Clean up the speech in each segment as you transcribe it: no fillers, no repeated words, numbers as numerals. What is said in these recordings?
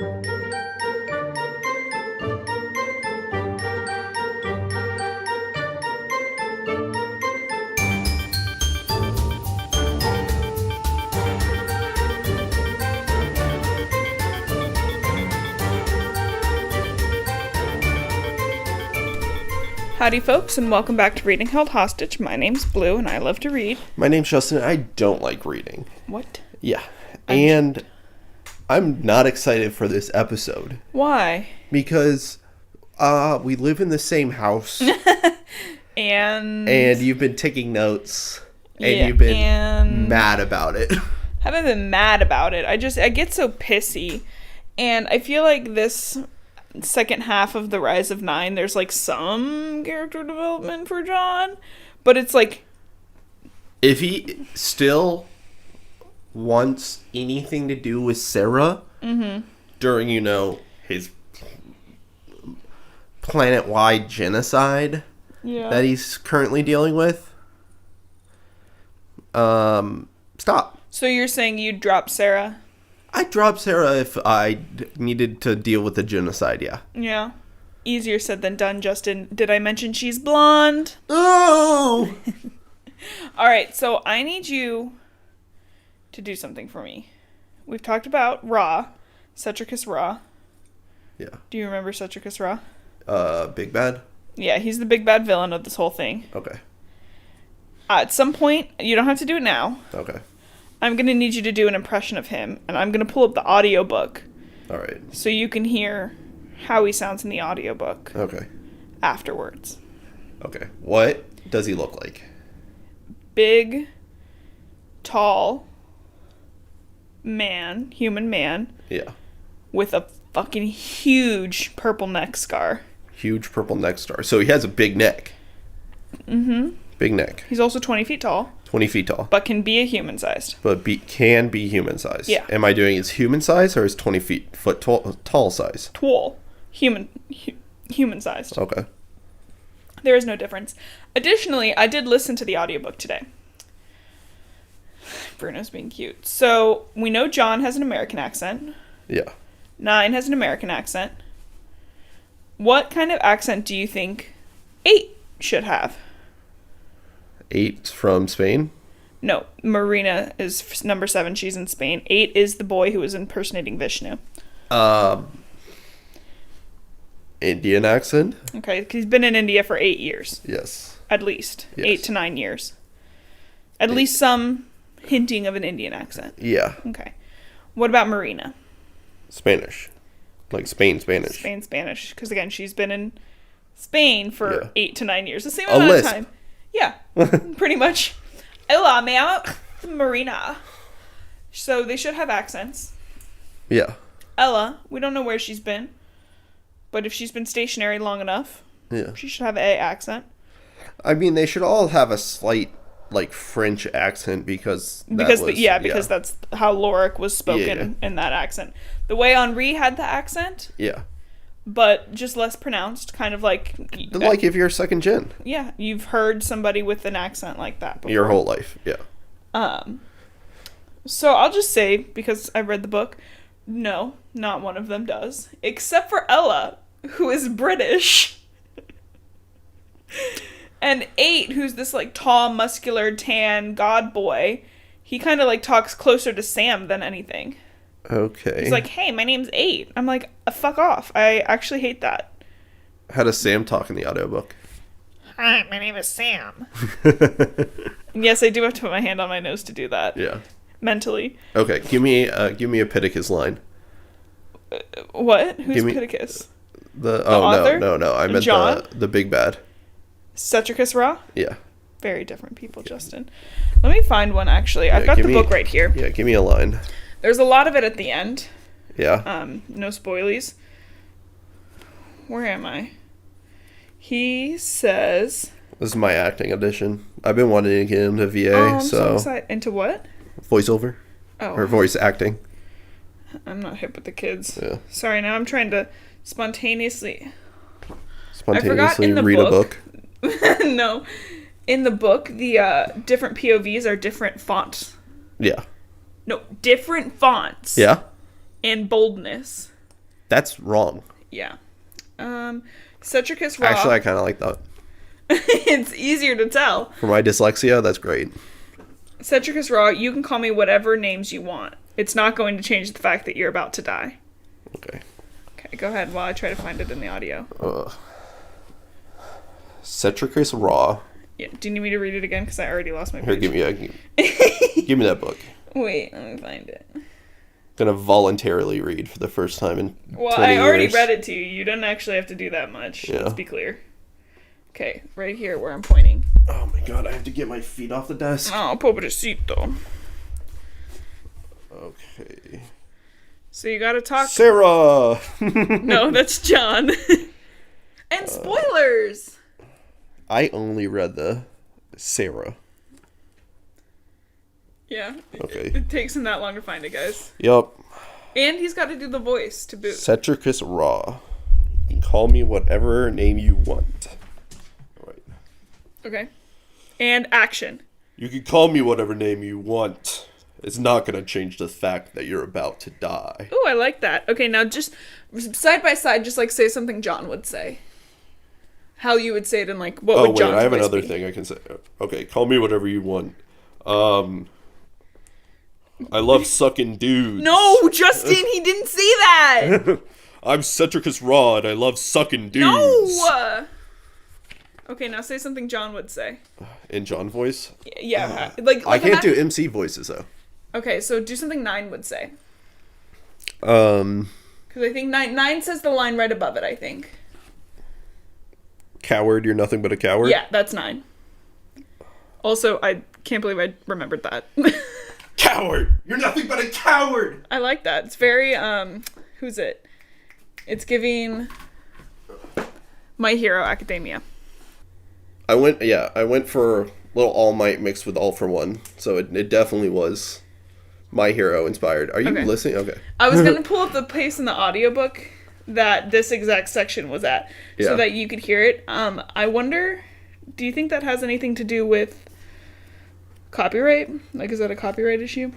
Howdy folks, and welcome back to Reading Held Hostage. My name's Blue, and I love to read. My name's Justin, and I don't like reading. What? Yeah. And I'm not excited for this episode. Why? Because we live in the same house. And you've been taking notes. And you've been mad about it. I haven't been mad about it. I get so pissy. And I feel like this second half of The Rise of Nine, there's like some character development for John, but it's like, if he still wants anything to do with Sarah during, his planet-wide genocide that he's currently dealing with, stop. So you're saying you'd drop Sarah? I'd drop Sarah if I needed to deal with the genocide, yeah. Yeah. Easier said than done, Justin. Did I mention she's blonde? Oh! Alright, so I need you to do something for me. We've talked about Ra, Cetricus Ra. Yeah. Do you remember Cetricus Ra? Big Bad? Yeah, he's the big bad villain of this whole thing. Okay. At some point, you don't have to do it now. Okay. I'm going to need you to do an impression of him, and I'm going to pull up the audiobook. All right. So you can hear how he sounds in the audiobook. Okay. Afterwards. Okay. What does he look like? Big, tall man, human man. Yeah. With a fucking huge purple neck scar. Huge purple neck scar. So he has a big neck. Mm-hmm. Big neck. He's also 20 feet tall. 20 feet tall. But can be a human-sized. But can be human-sized. Yeah. Am I doing his human-size or his 20 foot tall size? Tall. Human-sized. Okay. There is no difference. Additionally, I did listen to the audiobook today. Bruno's being cute. So, we know John has an American accent. Yeah. 9 has an American accent. What kind of accent do you think 8 should have? 8 from Spain? No, Marina is number 7. She's in Spain. 8 is the boy who was impersonating Vishnu. Indian accent? Okay, he's been in India for 8 years. Yes. At least. Yes. 8 to 9 years. At least some hinting of an Indian accent. Yeah. Okay. What about Marina? Spanish. Like Spanish. Spain, Spanish. Because, again, she's been in Spain for 8 to 9 years. The same A amount lisp. of time. Yeah, pretty much. Hola, me llamo Marina. So they should have accents. Yeah. Ella, we don't know where she's been. But if she's been stationary long enough, she should have a accent. I mean, they should all have a slight, like, French accent because that's how Lorik was spoken in that accent. The way Henri had the accent. Yeah. But just less pronounced, kind of like... Like if you're a second gen. Yeah, you've heard somebody with an accent like that before. Your whole life, yeah. So I'll just say, because I've read the book, no, not one of them does. Except for Ella, who is British. And 8, who's this, like, tall, muscular, tan god boy, he kind of, like, talks closer to Sam than anything. Okay. He's like, hey, my name's 8. I'm like, fuck off. I actually hate that. How does Sam talk in the audiobook? Hi, my name is Sam. Yes, I do have to put my hand on my nose to do that. Yeah. Mentally. Okay, give me a Pittacus line. What? Who's Pittacus? The author? No. I meant John? the big bad. Cetricus Ra? Yeah. Very different people, Justin. Let me find one, actually. I've got the book right here. Yeah, give me a line. There's a lot of it at the end. Yeah. No spoilies. Where am I? He says... This is my acting audition. I've been wanting to get into VA, I'm so excited. Into what? Voiceover. Oh. Or voice acting. I'm not hip with the kids. Yeah. Sorry, now I'm trying to spontaneously read a book. No. In the book, the different POVs are different fonts. Yeah. No, different fonts. Yeah. And boldness. That's wrong. Yeah. Cetricus Raw. Actually, I kind of like that. It's easier to tell. For my dyslexia, that's great. Cetricus Raw, you can call me whatever names you want. It's not going to change the fact that you're about to die. Okay. Okay, go ahead while I try to find it in the audio. Cetricus Raw. Yeah. Do you need me to read it again? Because I already lost my page. Here, give me that book. Wait, let me find it. I'm gonna voluntarily read for the first time in 20 years. I already read it to you. You don't actually have to do that much. Yeah. Let's be clear. Okay, right here where I'm pointing. Oh my god, I have to get my feet off the desk. Oh, pobrecito. Okay. So you gotta talk. Sarah! No, that's John. And spoilers! I only read the Sarah. Yeah. Okay. It takes him that long to find it, guys. Yup. And he's got to do the voice to boot. Cetricus Raw. You can call me whatever name you want. Right. Okay. And action. You can call me whatever name you want. It's not going to change the fact that you're about to die. Ooh, I like that. Okay, now just side by side, just like say something John would say. How you would say it in like, what would John's I have voice another be? thing I can say. Okay, call me whatever you want. I love sucking dudes. No, Justin, he didn't say that. I'm Cetricus Raw and I love sucking dudes. No. Okay, now say something John would say. In John voice? Yeah, like I can't do MC voices though. Okay, so do something 9 would say. Because I think 9 says the line right above it, I think. Coward, you're nothing but a coward? Yeah, that's 9. Also, I can't believe I remembered that. Coward! You're nothing but a coward! I like that. It's very, who's it? It's giving My Hero Academia. I went for a little All Might mixed with All for One. So it definitely was My Hero inspired. Are you listening? Okay. I was going to pull up the place in the audiobook that this exact section was at so that you could hear it. I wonder, do you think that has anything to do with copyright? Like, is that a copyright issue?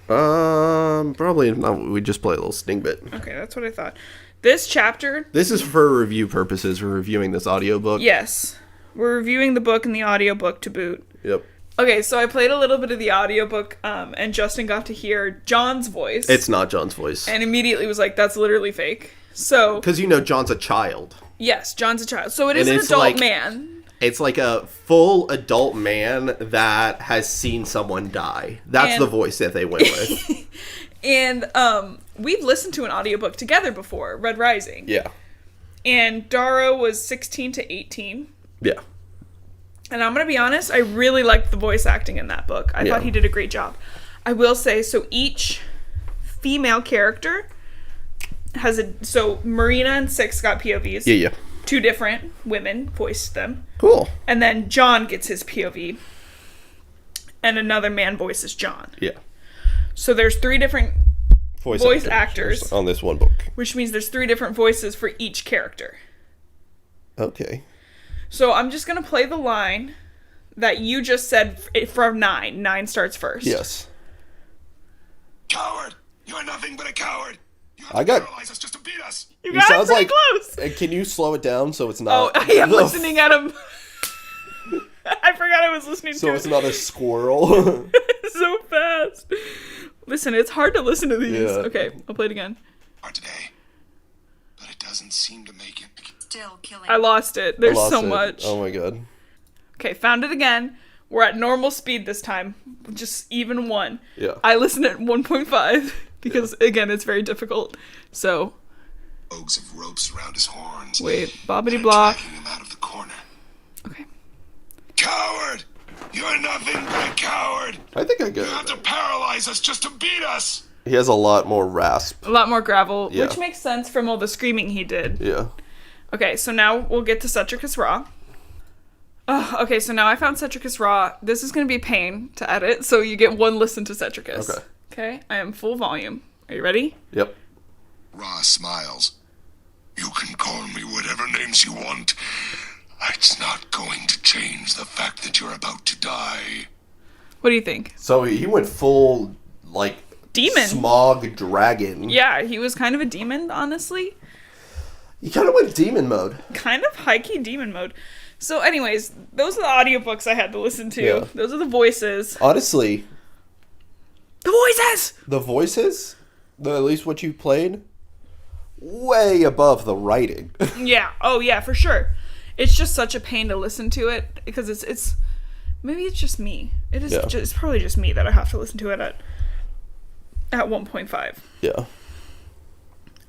Probably not. We just play a little sting bit. Okay, that's what I thought. This chapter... This is for review purposes. We're reviewing this audiobook. Yes. We're reviewing the book and the audiobook to boot. Yep. Okay, so I played a little bit of the audiobook, and Justin got to hear John's voice. It's not John's voice. And immediately was like, that's literally fake. So... Because John's a child. Yes, John's a child. So it is an adult man. It's like a full adult man that has seen someone die. That's the voice that they went with. And we've listened to an audiobook together before, Red Rising. Yeah. And Dara was 16 to 18. Yeah. And I'm going to be honest, I really liked the voice acting in that book. I thought he did a great job. I will say, so each female character has so Marina and Six got POVs. Yeah. 2 different women voiced them. Cool. And then John gets his POV. And another man voices John. Yeah. So there's 3 different voice actors on this one book. Which means there's 3 different voices for each character. Okay. So I'm just going to play the line that you just said from 9. 9 starts first. Yes. Coward! You are nothing but a coward! You have to paralyze us just to beat us! You got pretty close! Can you slow it down so it's not... Oh, I am listening at him. I forgot I was listening to So it's not a squirrel. So fast. Listen, it's hard to listen to these. Yeah. Okay, I'll play it again. Today, but it doesn't seem to make it. Still killing. I lost it. There's so much. Oh my god. Okay, found it again. We're at normal speed this time. Just even 1. Yeah. I listened at 1.5 because, again, it's very difficult. So. Oaks of ropes around his horns. Wait, bobbity blah. Dragging him out of the corner. Okay. Coward! You're nothing but a coward! I think I get it. You have to paralyze us just to beat us! He has a lot more rasp. A lot more gravel, which makes sense from all the screaming he did. Yeah. Okay, so now we'll get to Cetricus Raw. Okay, so now I found Cetricus Raw. This is going to be a pain to edit, so you get 1 listen to Cetricus. Okay. Okay, I am full volume. Are you ready? Yep. Ra smiles. You can call me whatever names you want. It's not going to change the fact that you're about to die. What do you think? So he went full, demon. Smog dragon. Yeah, he was kind of a demon, honestly. He kind of went demon mode. Kind of high-key demon mode. So anyways, those are the audiobooks I had to listen to. Yeah. Those are the voices. Honestly. The voices! The voices? At least what you played? Way above the writing. Yeah. Oh, yeah, for sure. It's just such a pain to listen to it because it's maybe it's just me. It's probably just me that I have to listen to it at 1.5. Yeah.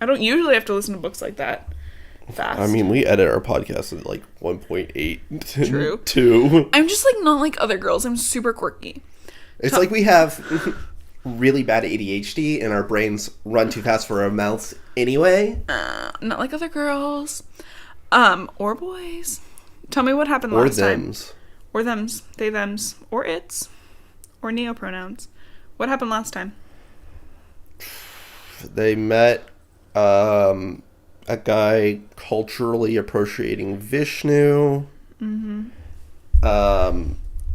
I don't usually have to listen to books like that fast. I mean, we edit our podcast at like 1.8. True. 2. I'm just like not like other girls. I'm super quirky. It's like we have really bad ADHD and our brains run too fast for our mouths anyway. Not like other girls. Or boys. Tell me what happened last time. Or thems. They, thems. Or it's. Or neopronouns. What happened last time? They met a guy culturally appropriating Vishnu. Mm-hmm.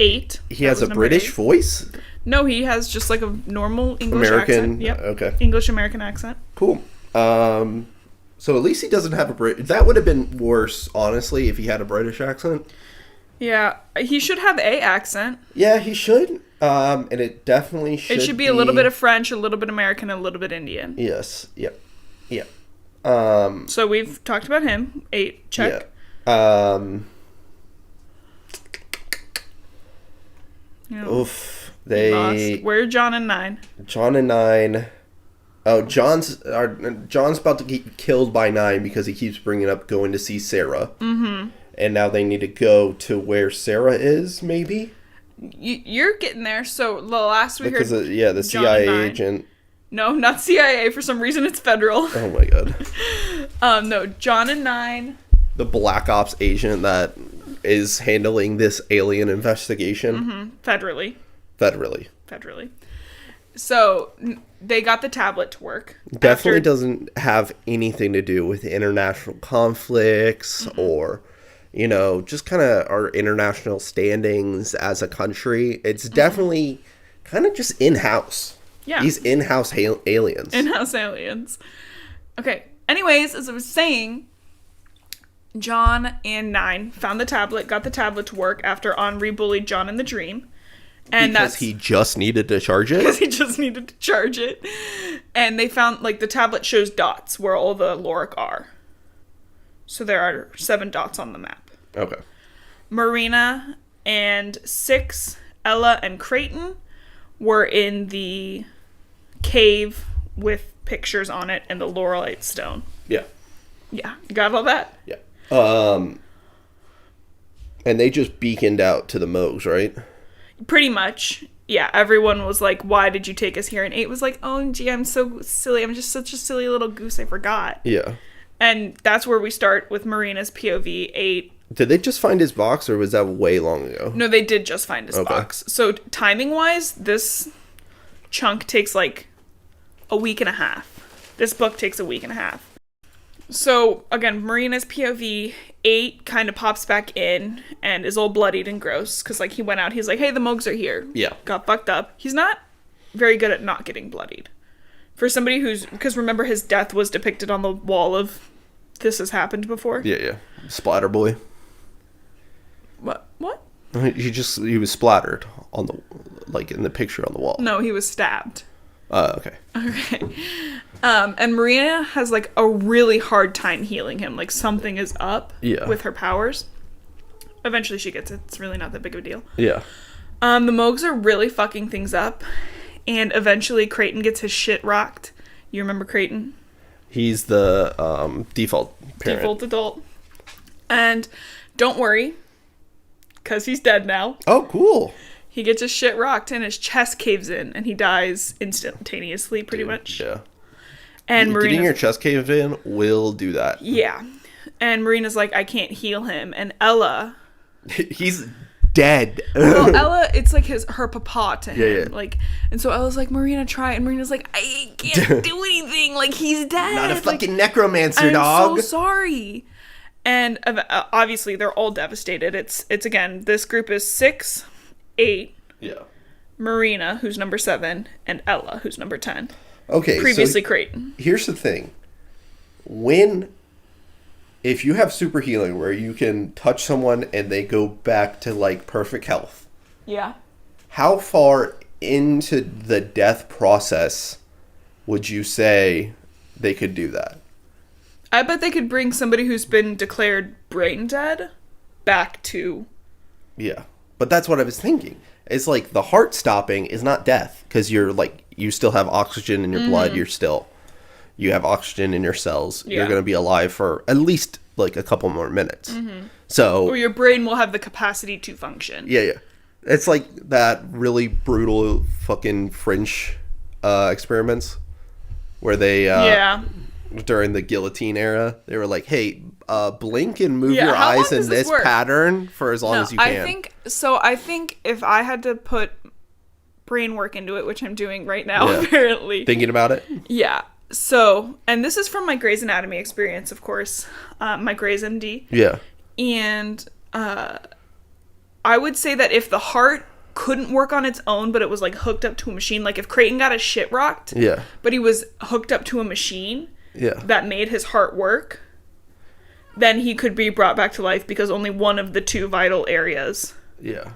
8. He has a British 8. Voice? No, he has just like a normal English accent. Yep. Okay. English-American accent. Cool. So at least he doesn't have a British... That would have been worse, honestly, if he had a British accent. Yeah. He should have a accent. Yeah, he should. And it definitely should It should be a little bit of French, a little bit American, and a little bit Indian. Yes. Yep. Yeah. So we've talked about him. 8. Check. Yeah. Oof. Where are John and 9? John and 9... Oh, John's about to get killed by 9 because he keeps bringing up going to see Sarah. Mm-hmm. And now they need to go to where Sarah is, maybe? You're getting there. So the last we heard... the CIA agent... No, not CIA. For some reason, it's federal. Oh, my God. No, John and 9. The Black Ops agent that is handling this alien investigation. Mm-hmm. Federally. Federally. So... They got the tablet to work. Definitely doesn't have anything to do with international conflicts or, just kind of our international standings as a country. It's definitely kind of just in-house. Yeah. These in-house aliens. In-house aliens. Okay. Anyways, as I was saying, John and 9 found the tablet, got the tablet to work after Henri bullied John in the dream. And because he just needed to charge it? Because he just needed to charge it. And they found, the tablet shows dots where all the Lorik are. So there are 7 dots on the map. Okay. Marina and 6, Ella and Creighton were in the cave with pictures on it and the Laurelite stone. Yeah. Yeah. You got all that? Yeah. And they just beaconed out to the Moogs, right? Pretty much. Yeah, everyone was like, why did you take us here? And 8 was like, oh, gee, I'm so silly. I'm just such a silly little goose. I forgot. Yeah. And that's where we start with Marina's POV. 8. Did they just find his box, or was that way long ago? No, they did just find his box. So timing-wise, this chunk takes like a week and a half. This book takes a week and a half. So, again, Marina's POV, 8 kind of pops back in and is all bloodied and gross. Because, he went out, he's like, hey, the Moogs are here. Yeah. Got fucked up. He's not very good at not getting bloodied. For somebody because remember, his death was depicted on the wall of this has happened before? Yeah. Splatter boy. What? He was splattered on the, in the picture on the wall. No, he was stabbed. Okay. Okay. And Marina has a really hard time healing him. Something is up with her powers. Eventually she gets it. It's really not that big of a deal. Yeah. The Moogs are really fucking things up. And eventually Creighton gets his shit rocked. You remember Creighton? He's the default parent. Default adult. And don't worry, because he's dead now. Oh, cool. He gets his shit rocked and his chest caves in and he dies instantaneously, pretty much. Yeah. And getting your chest caved in will do that. Yeah. And Marina's like, I can't heal him. And Ella... He's dead. Well, Ella, it's her papa to him. Yeah. And so Ella's like, Marina, try it. And Marina's like, I can't do anything. He's dead. Not a fucking necromancer, dog. I'm so sorry. And obviously they're all devastated. It's again, this group is 6, 8. Yeah. Marina, who's number 7, and Ella, who's number 10. Okay, previously Creighton. Here's the thing. If you have super healing where you can touch someone and they go back to, like, perfect health. Yeah. How far into the death process would you say they could do that? I bet they could bring somebody who's been declared brain dead back to... Yeah. But that's what I was thinking. It's like the heart stopping is not death because you're like, you still have oxygen in your blood. You have oxygen in your cells. Yeah. You're going to be alive for at least like a couple more minutes. So, or your brain will have the capacity to function. Yeah. It's like that really brutal fucking French experiments where they, during the guillotine era, they were like, hey, blink and move your eyes in this pattern for as long as you can. I think if I had to put brain work into it, which I'm doing right now, apparently. Thinking about it? Yeah. So, and this is from my Grey's Anatomy experience, of course. My Grey's MD. Yeah. And I would say that if the heart couldn't work on its own, but it was like hooked up to a machine, like if Creighton got his shit rocked, but he was hooked up to a machine that made his heart work, then he could be brought back to life because only one of the 2 vital areas. Yeah.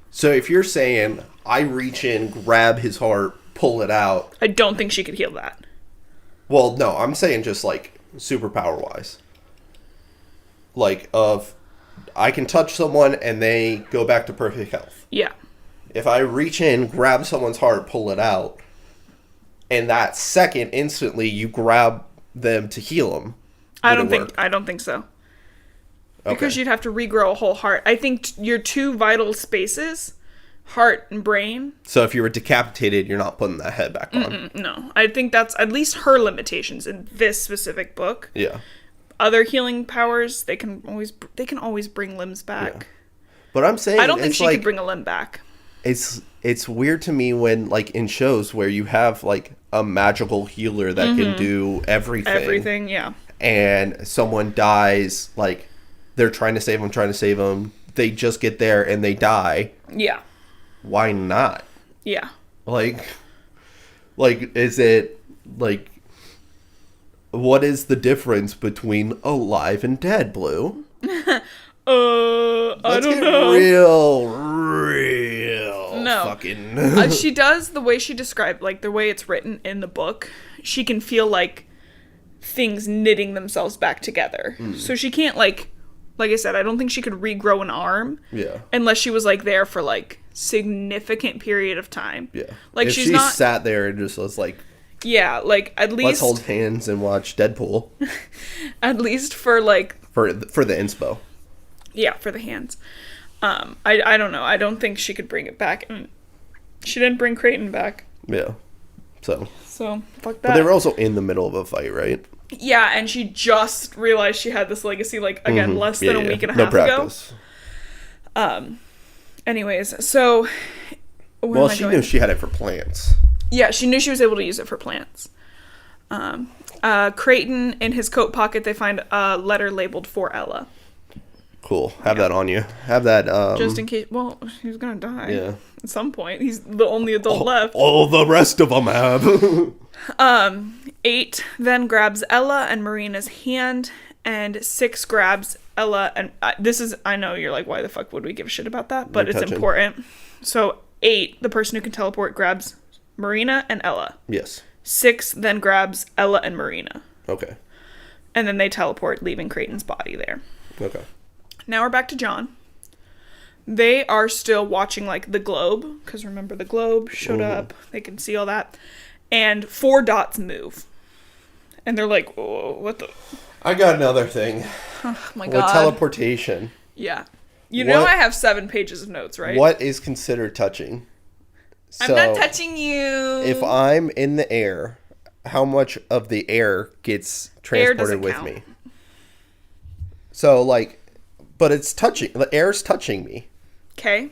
So if you're saying, I reach in, grab his heart, pull it out. I don't think she could heal that. Well, no, I'm saying just like superpower-wise. Like I can touch someone and they go back to perfect health. Yeah. If I reach in, grab someone's heart, pull it out, and that second, instantly, you grab them to heal them. I don't think so. Okay. Because you'd have to regrow a whole heart. I think your 2 vital spaces, heart and brain. So if you were decapitated, you're not putting that head back on. No. I think that's at least her limitations in this specific book. Yeah. Other healing powers, they can always bring limbs back. Yeah. But I'm saying I don't think she could bring a limb back. It's weird to me when, like, in shows where you have like a magical healer that can do everything. Everything, yeah. And someone dies, like they're trying to save them. They just get there and they die. Yeah. Why not? Yeah. Like is it like, what is the difference between alive and dead, Blue? I don't know. Real fucking. She does, the way she described, like the way it's written in the book, she can feel like things knitting themselves back together. So she can't like I said, I don't think she could regrow an arm. Yeah. Unless she was like there for like significant period of time. Yeah. Like if she sat there and just was like. Yeah, like at least. Let's hold hands and watch Deadpool. At least for like. For the inspo. Yeah, for the hands. I don't know. I don't think she could bring it back. And she didn't bring Creighton back. Yeah. So, fuck that. But they were also in the middle of a fight, right? Yeah, and she just realized she had this legacy, like, again, less than a week and a half ago. Anyways, so... Well, she knew she had it for plants. Yeah, she knew she was able to use it for plants. Creighton, in his coat pocket, they find a letter labeled for Ella. Cool. Have that on you. Have that, just in case... Well, he's gonna die. Yeah. At some point. He's the only adult left. All the rest of them have. 8 then grabs Ella and Marina's hand, and 6 grabs Ella and... this is... I know you're like, why the fuck would we give a shit about that? But it's important. So, 8, the person who can teleport, grabs Marina and Ella. Yes. 6 then grabs Ella and Marina. Okay. And then they teleport, leaving Creighton's body there. Okay. Now we're back to John. They are still watching, like, the globe. Because remember, the globe showed up. They can see all that. And 4 dots move. And they're like, whoa, what the... I got another thing. Oh, my God. With teleportation. Yeah. You know I have 7 pages of notes, right? What is considered touching? I'm not touching you. If I'm in the air, how much of the air gets transported with me? So, like... But it's touching. The air's touching me. Okay.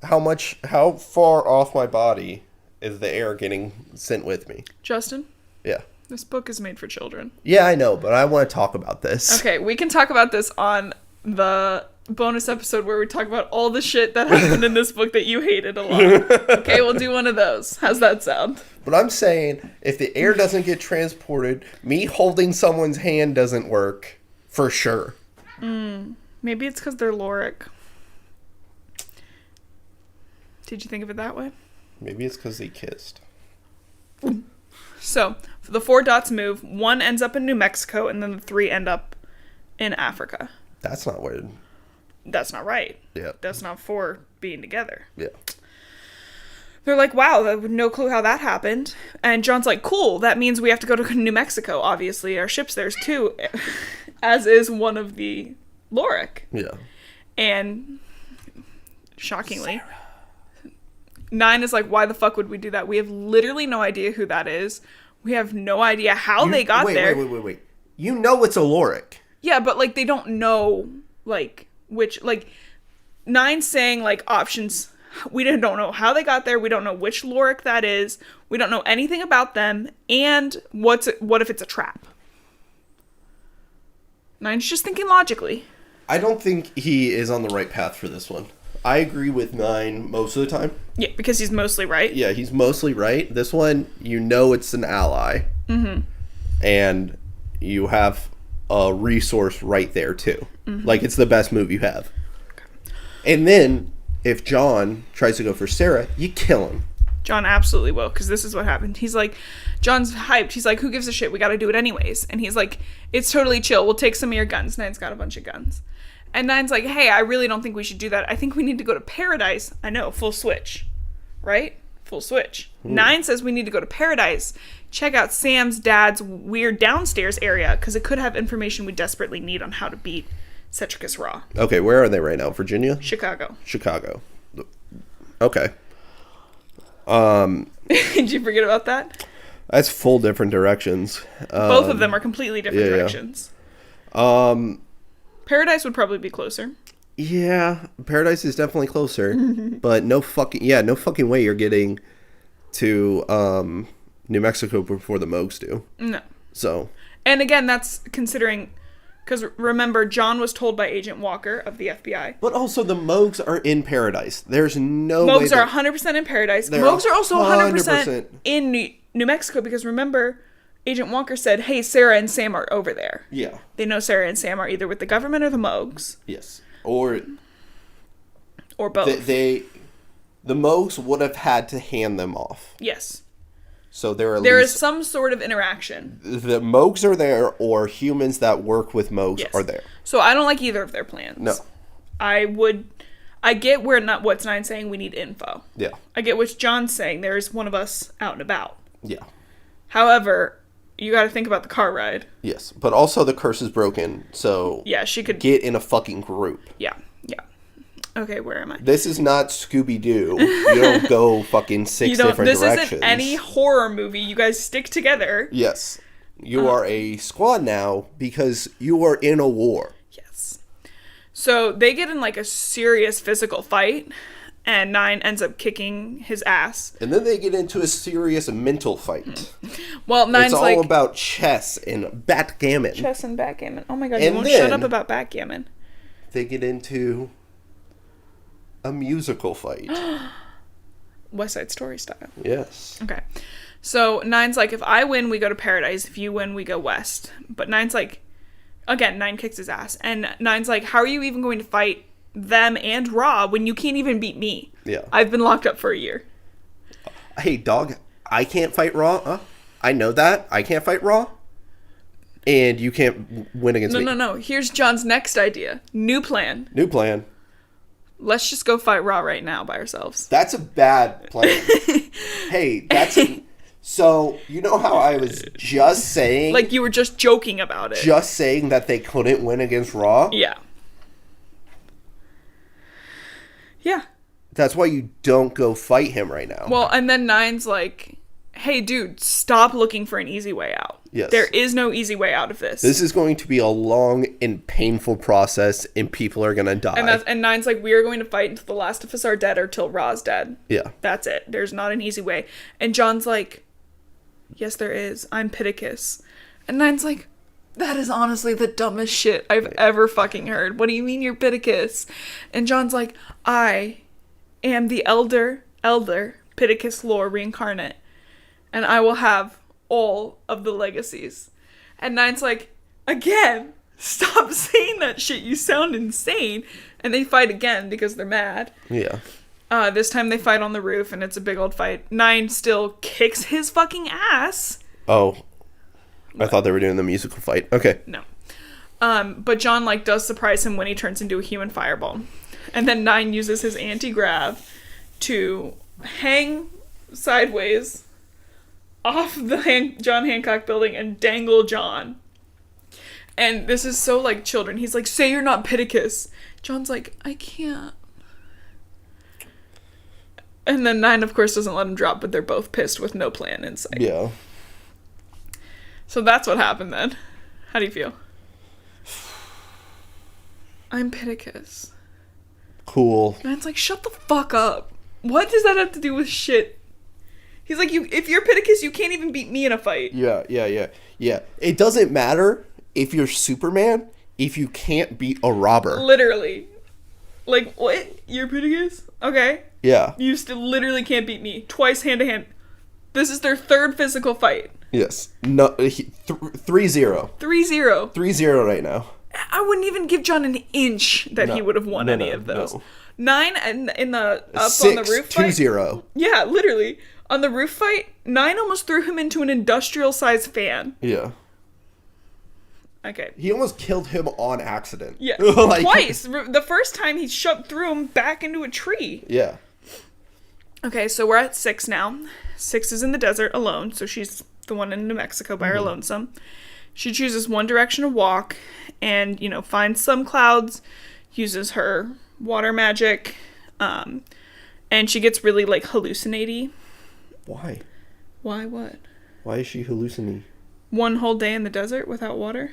How far off my body is the air getting sent with me? Justin? Yeah. This book is made for children. Yeah, I know, but I want to talk about this. Okay, we can talk about this on the bonus episode where we talk about all the shit that happened in this book that you hated a lot. Okay, we'll do one of those. How's that sound? But I'm saying, if the air doesn't get transported, me holding someone's hand doesn't work. For sure. Maybe it's because they're Lorik. Did you think of it that way? Maybe it's because they kissed. So, the 4 dots move. 1 ends up in New Mexico, and then the 3 end up in Africa. That's not weird. That's not right. Yeah. That's not 4 being together. Yeah. They're like, wow, I have no clue how that happened. And John's like, cool, that means we have to go to New Mexico. Obviously, our ship's there too, as is one of the Lorik. Yeah. And shockingly, Sarah. 9 is like, why the fuck would we do that? We have literally no idea who that is. We have no idea how they got there. Wait. You know it's a Lorik. Yeah, but, like, they don't know, like, which, like, 9's saying, like, options. We don't know how they got there. We don't know which Lorik that is. We don't know anything about them. And what if it's a trap? 9's just thinking logically. I don't think he is on the right path for this one. I agree with 9 most of the time. Yeah, because he's mostly right. Yeah, he's mostly right. This one, you know it's an ally. Mm-hmm. And you have a resource right there, too. Mm-hmm. Like, it's the best move you have. Okay. And then, if John tries to go for Sarah, you kill him. John absolutely will, because this is what happened. He's like, John's hyped. He's like, who gives a shit? We got to do it anyways. And he's like, it's totally chill. We'll take some of your guns. 9's got a bunch of guns. And 9's like, hey, I really don't think we should do that. I think we need to go to Paradise. I know, full switch. Right? Full switch. 9 says we need to go to Paradise. Check out Sam's dad's weird downstairs area, because it could have information we desperately need on how to beat Cetricus Raw. Okay, where are they right now? Virginia? Chicago. Okay. Did you forget about that? That's full different directions. Both of them are completely different directions. Paradise would probably be closer. Yeah, Paradise is definitely closer, but no fucking way you're getting to New Mexico before the Mogs do. No. So. And again, that's considering, because remember, John was told by Agent Walker of the FBI. But also, the Mogs are in Paradise. There's no way. Mogs are 100% in Paradise. Mogs are also 100% in New Mexico, because remember, Agent Walker said, hey, Sarah and Sam are over there. Yeah. They know Sarah and Sam are either with the government or the Mogs. Yes. Or both. The Mogs would have had to hand them off. Yes. So there is some sort of interaction. The Mogs are there, or humans that work with Mogs are there. So I don't like either of their plans. No. I get what's 9 saying, we need info. Yeah. I get what John's saying, there's one of us out and about. Yeah. However, you got to think about the car ride. Yes, but also the curse is broken, so yeah, she could get in a fucking group. Yeah. Okay, where am I? This is not Scooby-Doo. You don't go fucking 6 different directions. This isn't any horror movie. You guys stick together. Yes. You are a squad now because you are in a war. Yes. So they get in like a serious physical fight, and 9 ends up kicking his ass. And then they get into a serious mental fight. Well, 9's it's all about chess and backgammon. Chess and backgammon. Oh my god, you won't shut up about backgammon. They get into a musical fight. West Side Story style. Yes. Okay. So 9's like, if I win, we go to Paradise. If you win, we go west. But 9's like, again, 9 kicks his ass. And 9's like, how are you even going to fight them and Raw when you can't even beat me? Yeah. I've been locked up for a year. Hey, dog, I can't fight Raw. I know that. I can't fight Raw. And you can't win against me. No. Here's John's next idea. New plan. Let's just go fight Raw right now by ourselves. That's a bad plan. Hey, so, you know how I was just saying... Like, you were just joking about it. Just saying that they couldn't win against Raw? Yeah. Yeah. That's why you don't go fight him right now. Well, and then 9's like, hey, dude, stop looking for an easy way out. Yes. There is no easy way out of this. This is going to be a long and painful process, and people are going to die. And 9's like, we are going to fight until the last of us are dead or till Ra's dead. Yeah. That's it. There's not an easy way. And John's like, yes, there is. I'm Pittacus. And 9's like, That is honestly the dumbest shit I've ever fucking heard. What do you mean you're Pittacus? And John's like, I am the elder Pittacus lore reincarnate, and I will have all of the legacies. And Nine's like, again, stop saying that shit. You sound insane. And they fight again because they're mad. Yeah. This time they fight on the roof, and it's a big old fight. Nine still kicks his fucking ass. Oh. I thought they were doing the musical fight. Okay. No. But John, like, does surprise him when he turns into a human fireball. And then Nine uses his anti-grav to hang sideways off the John Hancock building and dangle John. And this is so like children. He's like, say you're not Pittacus. John's like, I can't. And then Nine, of course, doesn't let him drop, but they're both pissed with no plan in sight. Yeah. So that's what happened then. How do you feel? I'm Pittacus. Cool. Nine's like, shut the fuck up. What does that have to do with shit? He's like, if you're Pittacus, you can't even beat me in a fight. Yeah. It doesn't matter if you're Superman if you can't beat a robber. Literally. Like, what? You're Pittacus? Okay. Yeah. You still literally can't beat me. Twice hand to hand. This is their third physical fight. Yes. No. 3-0. 3-0. 3-0 right now. I wouldn't even give John an inch that he would have won any of those. No. 9 in the up 6, on the roof fight. 2-0. Yeah, literally. On the roof fight, 9 almost threw him into an industrial-sized fan. Yeah. Okay. He almost killed him on accident. Yeah. Twice. The first time he threw him back into a tree. Yeah. Okay, so we're at 6 now. 6 is in the desert alone, so she's the one in New Mexico by her lonesome. She chooses one direction to walk and, finds some clouds, uses her water magic, and she gets really, hallucinating. Why? Why what? Why is she hallucinating? One whole day in the desert without water?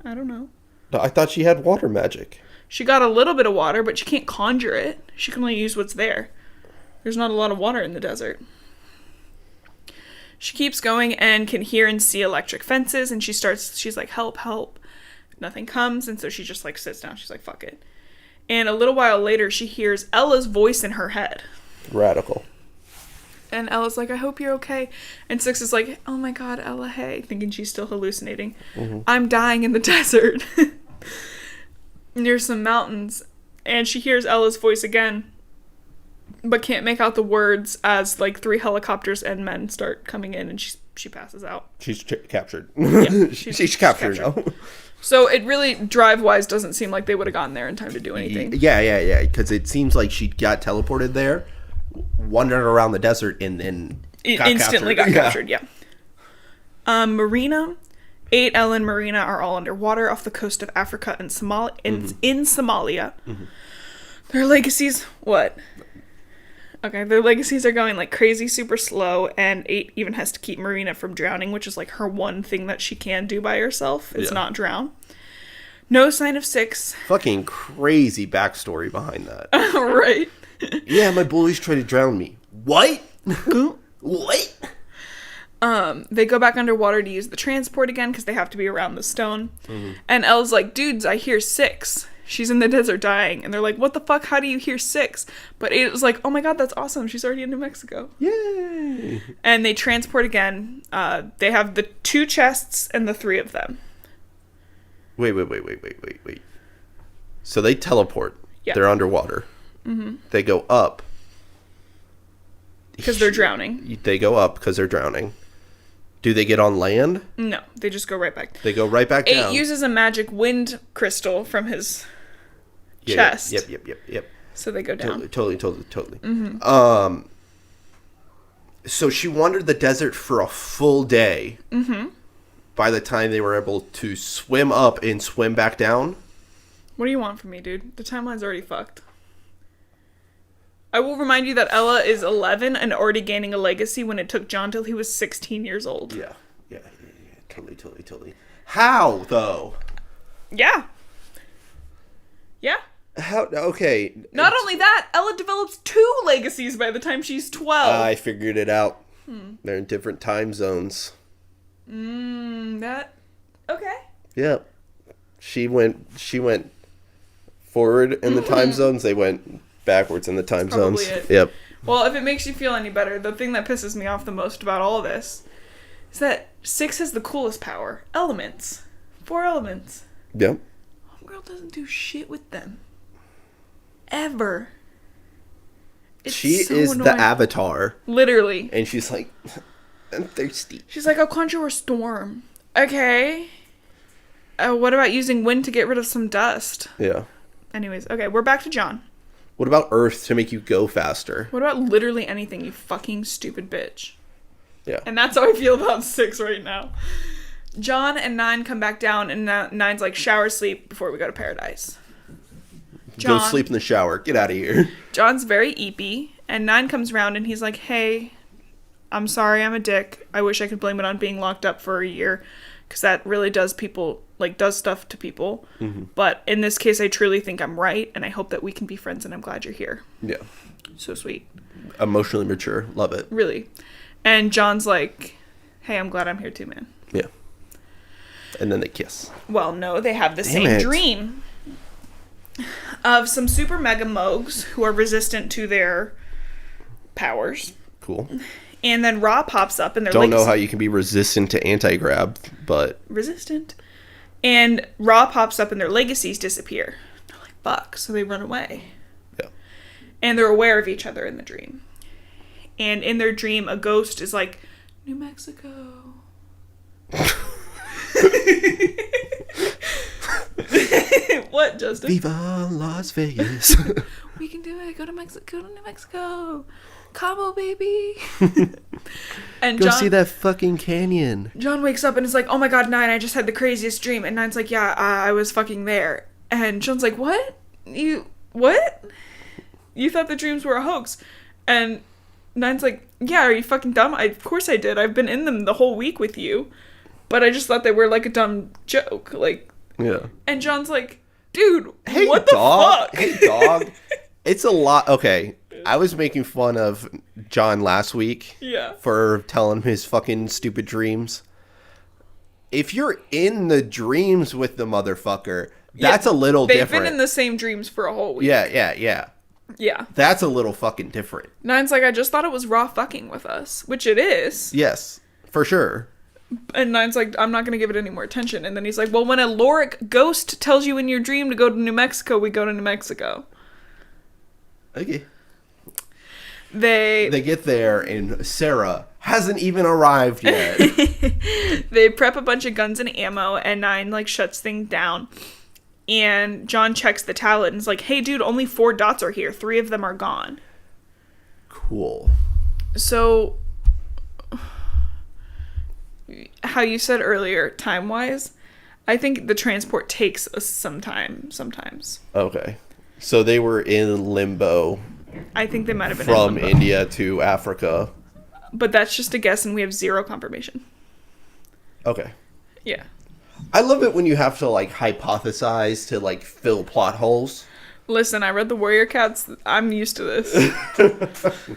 I don't know. No, I thought she had water magic. She got a little bit of water, but she can't conjure it. She can only use what's there. There's not a lot of water in the desert. She keeps going and can hear and see electric fences, and she's like, help, help. Nothing comes, and so she just, sits down. She's like, fuck it. And a little while later, she hears Ella's voice in her head. Radical. And Ella's like, I hope you're okay. And 6 is like, oh my god, Ella, hey. Thinking she's still hallucinating. Mm-hmm. I'm dying in the desert. Near some mountains. And she hears Ella's voice again. But can't make out the words as, 3 helicopters and men start coming in. And she passes out. She's captured. Yeah, she's captured now. So it really, drive-wise, doesn't seem like they would have gotten there in time to do anything. Yeah. Because it seems like she got teleported there, wandered around the desert, and then instantly got captured. Yeah. Marina, 8, Ella, and Marina are all underwater off the coast of Africa and in Somalia. Mm-hmm. Their legacies, what? Okay, their legacies are going like crazy, super slow, and 8 even has to keep Marina from drowning, which is like her one thing that she can do by herself, is not drown. No sign of 6. Fucking crazy backstory behind that. Right. Yeah, my bullies try to drown me. What? What? They go back underwater to use the transport again because they have to be around the stone. Mm-hmm. And Elle's like, dudes, I hear 6. She's in the desert dying. And they're like, what the fuck? How do you hear 6? But it was like, oh my god, that's awesome. She's already in New Mexico. Yay! And they transport again. They have the 2 chests and the 3 of them. Wait. So they teleport. Yeah. They're underwater. Mm-hmm. They go up. Because they're drowning. They go up because they're drowning. Do they get on land? No, they just go right back. They go right back down. 8 uses a magic wind crystal from his chest. Yep. So they go down. Totally. Mm-hmm. So she wandered the desert for a full day. Mm-hmm. By the time they were able to swim up and swim back down. What do you want from me, dude? The timeline's already fucked. I will remind you that Ella is 11 and already gaining a legacy when it took John till he was 16 years old. Yeah. Totally. How, though? Yeah. How? Okay. Not only that, Ella develops 2 legacies by the time she's 12. I figured it out. They're in different time zones. Okay. Yep. She went forward in the time zones. They went backwards in the time zones. It. Yep. Well, if it makes you feel any better, the thing that pisses me off the most about all this is that 6 has the coolest power. Elements. 4 elements. Yep. Homegirl doesn't do shit with them. Ever. It's she so is annoying. the Avatar. Literally. And she's like, I'm thirsty. She's like, I'll conjure a storm. Okay. What about using wind to get rid of some dust? Yeah. Anyways, okay, we're back to John. What about Earth to make you go faster? What about literally anything, you fucking stupid bitch? Yeah. And that's how I feel about 6 right now. John and 9 come back down, and 9's like, shower, sleep before we go to paradise. Go sleep in the shower. Get out of here. John's very eepy, and 9 comes around, and he's like, hey, I'm sorry I'm a dick. I wish I could blame it on being locked up for a year, because that really does stuff to people. Mm-hmm. But in this case, I truly think I'm right, and I hope that we can be friends, and I'm glad you're here. Yeah. So sweet. Emotionally mature. Love it. Really. And John's like, hey, I'm glad I'm here too, man. Yeah. And then they kiss. Well, no, they have the same dream of some super mega mogs who are resistant to their powers. Cool. And then Ra pops up and they're don't know how you can be resistant to anti-grab, but... Resistant. And Ra pops up and their legacies disappear. They're like, fuck. So they run away. Yeah. And they're aware of each other in the dream. And in their dream, a ghost is like, New Mexico. What, Justin? Viva Las Vegas. We can do it. Go to Mexico. Go to New Mexico. Cabo, baby. And go see that fucking canyon. John wakes up and is like, oh my god, 9, I just had the craziest dream. And 9's like, yeah, I was fucking there. And John's like, what? What? You thought the dreams were a hoax. And 9's like, yeah, are you fucking dumb? Of course I did. I've been in them the whole week with you. But I just thought they were like a dumb joke. Like, yeah. And John's like, dude, hey, what the fuck? Hey, dog. It's a lot. Okay. I was making fun of John last week. Yeah. For telling his fucking stupid dreams. If you're in the dreams with the motherfucker, that's a little different. They've been in the same dreams for a whole week. Yeah. Yeah. That's a little fucking different. 9's like, I just thought it was Raw fucking with us, which it is. Yes, for sure. And 9's like, I'm not going to give it any more attention. And then he's like, well, when a Loric ghost tells you in your dream to go to New Mexico, we go to New Mexico. Okay. They get there and Sarah hasn't even arrived yet. They prep a bunch of guns and ammo and 9 like shuts things down. And John checks the tablet and is like, hey dude, only 4 dots are here. 3 of them are gone. Cool. So how you said earlier, time-wise, I think the transport takes some time sometimes. Okay. So they were in limbo. I think they might have been from India to Africa. But that's just a guess and we have 0 confirmation. Okay. Yeah. I love it when you have to like hypothesize to like fill plot holes. Listen, I read the Warrior Cats. I'm used to this.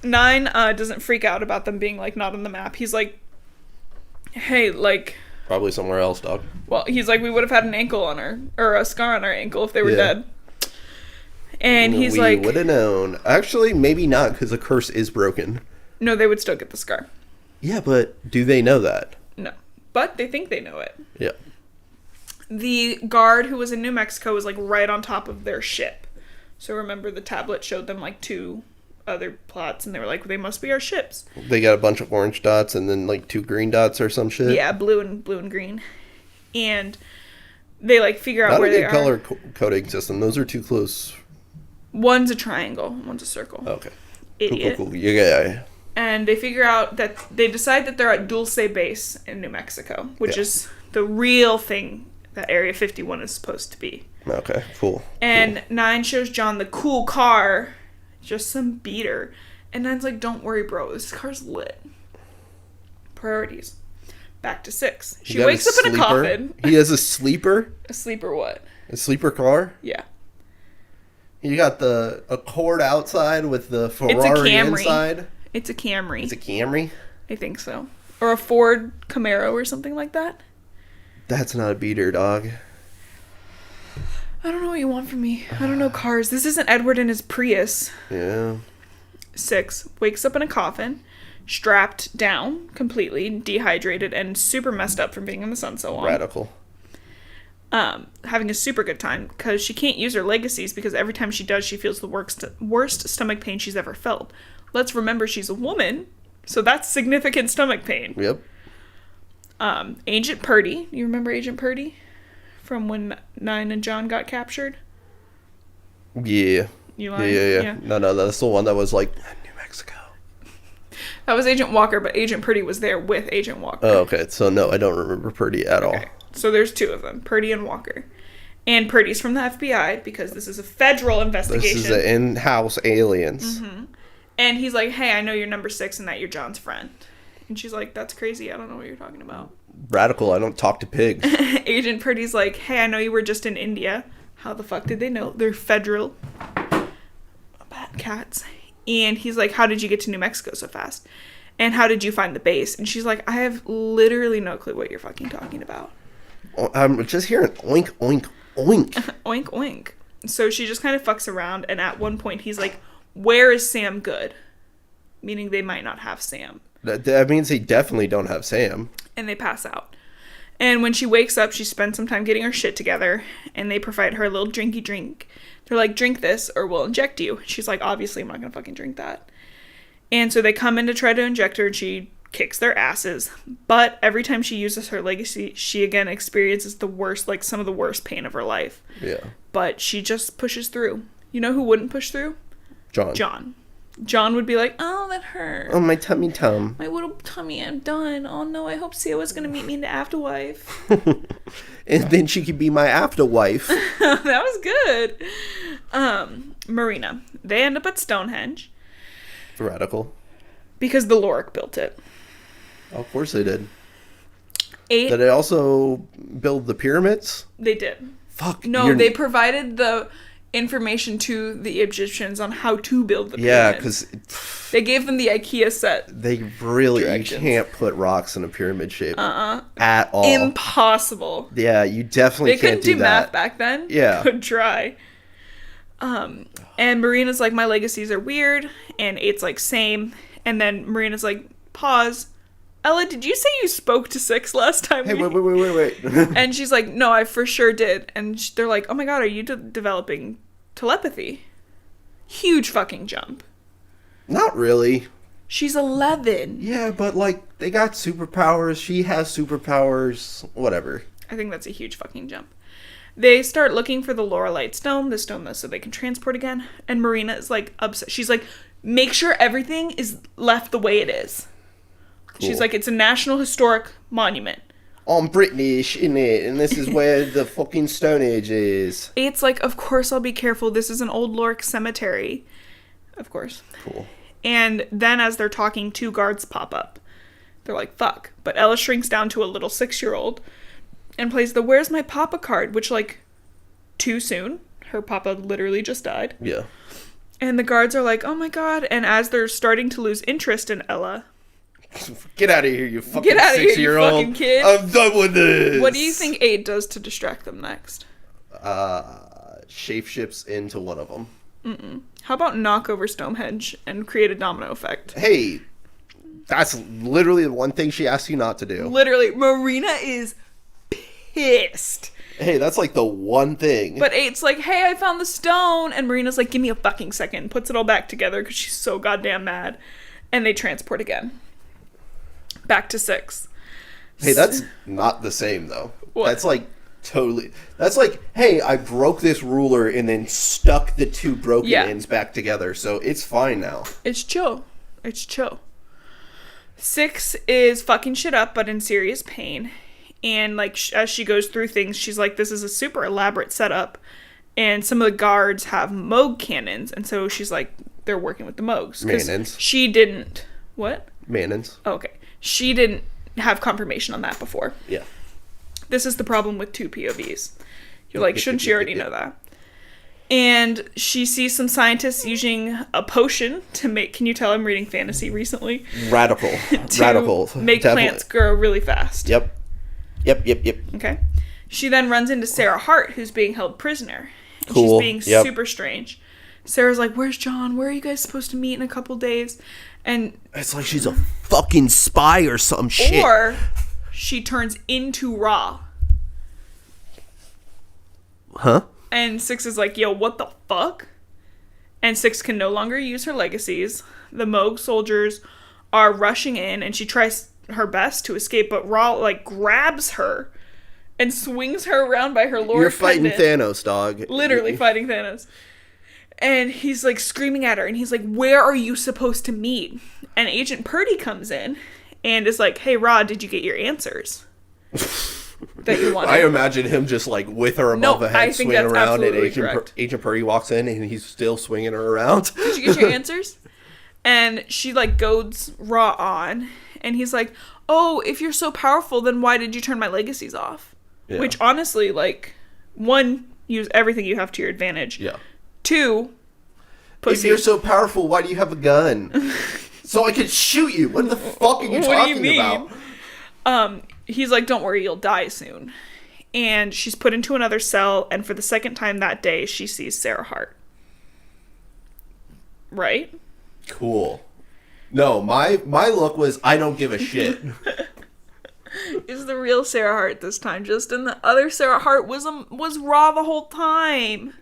9 doesn't freak out about them being like not on the map. He's like, hey, like... Probably somewhere else, dog. Well, he's like, we would have had an ankle on her, or a scar on our ankle if they were dead. And he's like... We would have known. Actually, maybe not, because the curse is broken. No, they would still get the scar. Yeah, but do they know that? No. But they think they know it. Yeah. The guard who was in New Mexico was like right on top of their ship. So remember the tablet showed them like 2 other plots and they were like, they must be our ships. They got a bunch of orange dots and then like 2 green dots or some shit. Yeah, blue and green. And they like figure out where they are. Not a good color coding system. Those are too close. One's a triangle, one's a circle. Okay. Idiot. Cool. Yeah. And they figure out that they decide that they're at Dulce Base in New Mexico, which is the real thing that Area 51 is supposed to be. Okay, cool. And 9 shows John the cool car, just some beater. And 9's like, don't worry, bro, this car's lit. Priorities. Back to 6. She wakes up in a coffin. He has a sleeper? A sleeper what? A sleeper car? Yeah. You got the Accord outside with the Ferrari inside? It's a Camry. It's a Camry? I think so. Or a Ford Camaro or something like that. That's not a beater, dog. I don't know what you want from me. I don't know cars. This isn't Edward in his Prius. Yeah. 6, wakes up in a coffin, strapped down, completely dehydrated, and super messed up from being in the sun so long. Radical. Having a super good time, because she can't use her legacies, because every time she does, she feels the worst stomach pain she's ever felt. Let's remember she's a woman, so that's significant stomach pain. Yep. Agent Purdy. You remember Agent Purdy? From when 9 and John got captured? Yeah. You lying? Yeah. No, that's the one that was like, New Mexico. That was Agent Walker, but Agent Purdy was there with Agent Walker. Oh, okay. So, no, I don't remember Purdy at all. So there's 2 of them, Purdy and Walker. And Purdy's from the FBI, because this is a federal investigation. This is the in-house aliens. Mm-hmm. And he's like, hey, I know you're number 6 and that you're John's friend. And she's like, that's crazy. I don't know what you're talking about. Radical. I don't talk to pigs. Agent Purdy's like, hey, I know you were just in India. How the fuck did they know? They're federal bad cats. And he's like, how did you get to New Mexico so fast? And how did you find the base? And she's like, I have literally no clue what you're fucking talking about. I'm just hearing oink, oink, oink. Oink, oink. So she just kind of fucks around. And at one point, he's like, where is Sam Good? Meaning they might not have Sam. That means they definitely don't have Sam. And they pass out. And when she wakes up, she spends some time getting her shit together. And they provide her a little drinky drink. They're like, drink this or we'll inject you. She's like, obviously I'm not going to fucking drink that. And so they come in to try to inject her and she kicks their asses. But every time she uses her legacy, she again experiences the worst, like some of the worst pain of her life. Yeah. But she just pushes through. You know who wouldn't push through? John would be like, oh, that hurt. Oh, my tummy tum. My little tummy, I'm done. Oh, no, I hope Sia's going to meet me in the afterlife. And then she could be my afterwife. That was good. Marina. They end up at Stonehenge. Radical. Because the Lorik built it. Of course they did. 8. Did they also build the pyramids? They did. Fuck. No, they provided the information to the Egyptians on how to build the pyramids. Yeah, because they gave them the IKEA set. They really, you can't put rocks in a pyramid shape. At all. Impossible. Yeah, you definitely can't do that. They couldn't do math back then. Yeah. Could try. And Marina's like, my legacies are weird. And 8's like, same. And then Marina's like, pause. Ella, did you say you spoke to 6 last time? Hey, wait. And she's like, no, I for sure did. And they're like, oh my god, are you developing telepathy? Huge fucking jump. Not really. She's 11. Yeah, but like, they got superpowers. She has superpowers. Whatever. I think that's a huge fucking jump. They start looking for the Lorelite stone, so they can transport again. And Marina is like upset. She's like, make sure everything is left the way it is. Cool. She's like, it's a National Historic Monument. I'm British, innit? And this is where the fucking Stone Age is. It's like, of course I'll be careful. This is an old Lorik cemetery. Of course. Cool. And then as they're talking, 2 guards pop up. They're like, fuck. But Ella shrinks down to a little 6-year-old and plays the Where's My Papa card, which, like, too soon. Her papa literally just died. Yeah. And the guards are like, oh my god. And as they're starting to lose interest in Ella... Get out of here, you fucking 6-year-old. Fucking kid. I'm done with this. What do you think 8 does to distract them next? Shapeshifts into one of them. How about knock over Stonehenge and create a domino effect? Hey, that's literally the one thing she asked you not to do. Literally. Marina is pissed. Hey, that's like the one thing. But 8's like, hey, I found the stone. And Marina's like, give me a fucking second. Puts it all back together because she's so goddamn mad. And they transport again. Back to 6. Hey, that's not the same, though. What? That's like totally... That's like, hey, I broke this ruler and then stuck the 2 broken ends back together. So it's fine now. It's chill. 6 is fucking shit up, but in serious pain. And, like, as she goes through things, she's like, this is a super elaborate setup. And some of the guards have Moog cannons. And so she's like, they're working with the Moogs. Mannins. She didn't... What? Mannins. Oh, okay. She didn't have confirmation on that before. Yeah. This is the problem with 2 POVs. You're like, shouldn't she already know that? And she sees some scientists using a potion to make... Can you tell I'm reading fantasy recently? Radical. to make plants grow really fast. Yep. Yep. Okay. She then runs into Sarah Hart, who's being held prisoner. And cool. She's being super strange. Sarah's like, where's John? Where are you guys supposed to meet in a couple days? And it's like she's a fucking spy or some shit. Or she turns into Ra. Huh? And Six is like, yo, what the fuck? And Six can no longer use her legacies. The Moog soldiers are rushing in, and she tries her best to escape, but Ra, like, grabs her and swings her around by her Lord. You're fighting Thanos, dog. Literally fighting Thanos. And he's, like, screaming at her, and he's like, where are you supposed to meet? And Agent Purdy comes in and is like, hey, Ra, did you get your answers that you wanted? I imagine him just, like, with her above the head, swinging around, and Agent Purdy walks in, and he's still swinging her around. Did you get your answers? And she, like, goads Ra on, and he's like, oh, if you're so powerful, then why did you turn my legacies off? Yeah. Which, honestly, like, one, use everything you have to your advantage. Yeah. Two, pussy. If you're so powerful, why do you have a gun? So I could shoot you. What the fuck are you talking about? He's like, don't worry, you'll die soon. And she's put into another cell, and for the second time that day, she sees Sarah Hart. Right? Cool. No, my look was, I don't give a shit. Is the real Sarah Hart this time, Justin? The other Sarah Hart was Ra the whole time.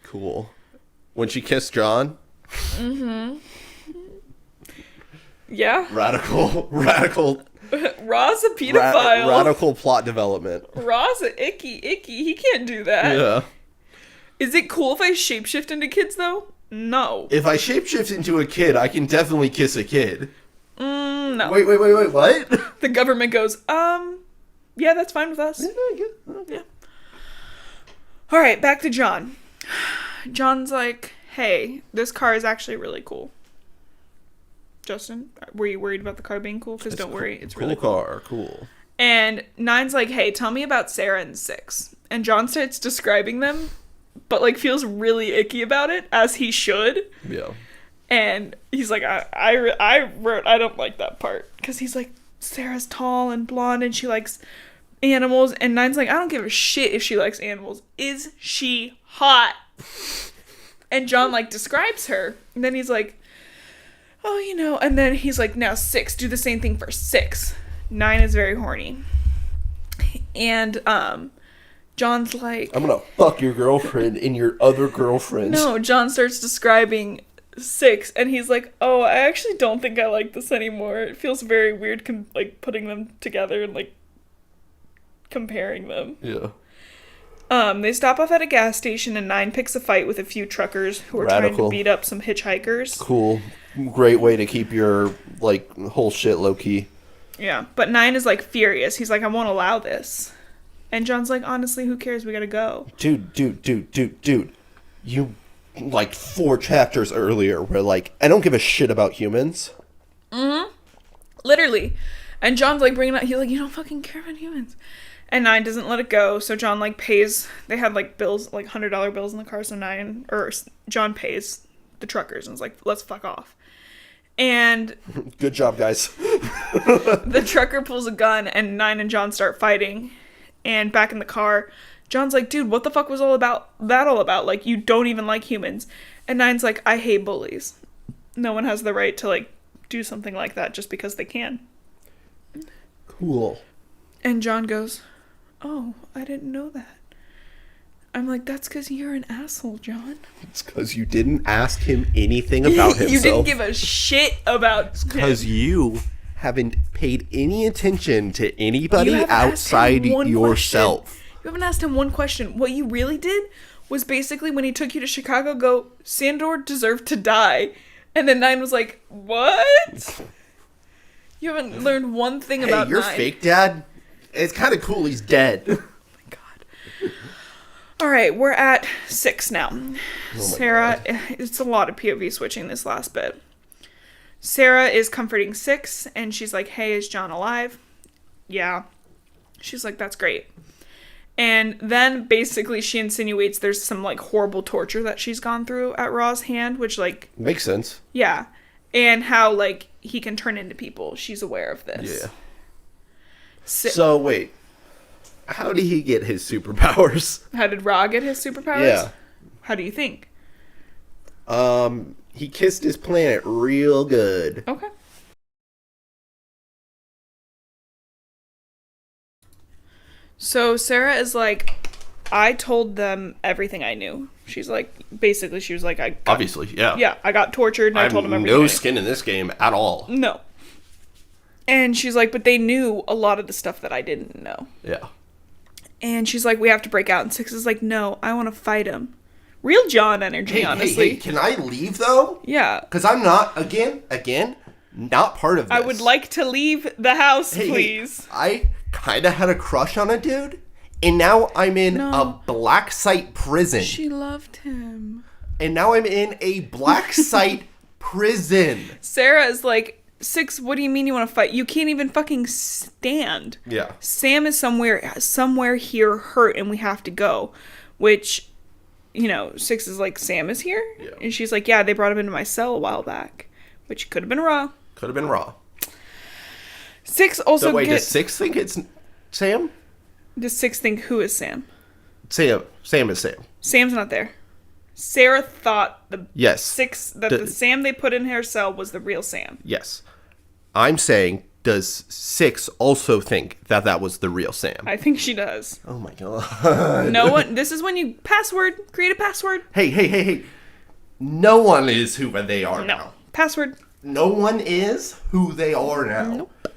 Cool. When she kissed John? Mm-hmm. Yeah. Radical. Ra's a pedophile. Radical plot development. Ra's a icky. He can't do that. Yeah. Is it cool if I shapeshift into kids, though? No. If I shapeshift into a kid, I can definitely kiss a kid. No. Wait, what? The government goes, yeah, that's fine with us. Yeah. All right, back to John. John's like, hey, this car is actually really cool. Justin, were you worried about the car being cool? Because don't worry, it's really cool. Car, cool. And Nine's like, hey, tell me about Sarah and Six. And John starts describing them, but, like, feels really icky about it, as he should. Yeah. And he's like, I wrote, I don't like that part. Because he's like, Sarah's tall and blonde and she likes animals. And Nine's like, I don't give a shit if she likes animals. Is she hot? And John, like, describes her. And then he's like, oh, you know. And then he's like, now Six, do the same thing for Six. 9 is very horny. And, John's like, I'm gonna fuck your girlfriend and your other girlfriends. No, John starts describing 6, and he's like, oh, I actually don't think I like this anymore. It feels very weird, like, putting them together and, like, comparing them. Yeah. They stop off at a gas station, and 9 picks a fight with a few truckers who are trying to beat up some hitchhikers. Cool. Great way to keep your, like, whole shit low-key. Yeah, but 9 is, like, furious. He's like, I won't allow this. And John's like, honestly, who cares? We gotta go. Dude. You, like, 4 chapters earlier were like, I don't give a shit about humans. Mm-hmm. Literally. And John's, like, bringing up, he's like, you don't fucking care about humans. And 9 doesn't let it go, so John, like, pays. They had, like, bills, like, $100 bills in the car, so John pays the truckers and is like, let's fuck off. And good job, guys. The trucker pulls a gun, and 9 and John start fighting. And back in the car, John's like, dude, what the fuck was all about? Like, you don't even like humans. And 9's like, I hate bullies. No one has the right to, like, do something like that just because they can. Cool. And John goes, oh, I didn't know that. I'm like, that's because you're an asshole, John. It's because you didn't ask him anything about himself. You didn't give a shit about It's because you haven't paid any attention to anybody outside yourself. Question. You haven't asked him one question. What you really did was basically when he took you to Chicago, go, Sandor deserved to die. And then 9 was like, what? You haven't learned one thing about 9. You're fake, Dad. It's kind of cool he's dead. Oh my God. All right, we're at 6 now. Sarah, it's a lot of POV switching this last bit. Sarah is comforting 6, and she's like, hey, is John alive? Yeah. She's like, that's great. And then, basically, she insinuates there's some, like, horrible torture that she's gone through at Ra's hand, which, like... makes sense. Yeah. And how, like, he can turn into people. She's aware of this. Yeah. So, wait. How did he get his superpowers? How did Ra get his superpowers? Yeah. How do you think? He kissed his planet real good. Okay. So Sarah is like, I told them everything I knew. She's like, basically, she was like, obviously, yeah. Yeah, I got tortured and I told them everything. No skin in this game at all. No. And she's like, but they knew a lot of the stuff that I didn't know. Yeah. And she's like, we have to break out. And Six is like, no, I want to fight him. Real John energy, honestly. Hey, can I leave, though? Yeah. Because I'm not, again, not part of this. I would like to leave the house, please. I kind of had a crush on a dude, and now I'm in a black site prison. She loved him. And now I'm in a black site prison. Sarah is like, Six, what do you mean you want to fight? You can't even fucking stand. Yeah. Sam is somewhere here hurt, and we have to go. Which... You know, Six is like, Sam is here? Yeah. And she's like, yeah, they brought him into my cell a while back. Which could have been Ra. Could have been Ra. Six also so wait, does Six think it's Sam? Does Six think who is Sam? Sam is Sam. Sam's not there. Sarah thought the Sam they put in her cell was the real Sam. Yes. I'm saying, does Six also think that was the real Sam? I think she does. Oh my god. No one. This is when you create a password. Hey. No one is who they are now. Password. No one is who they are now. Nope.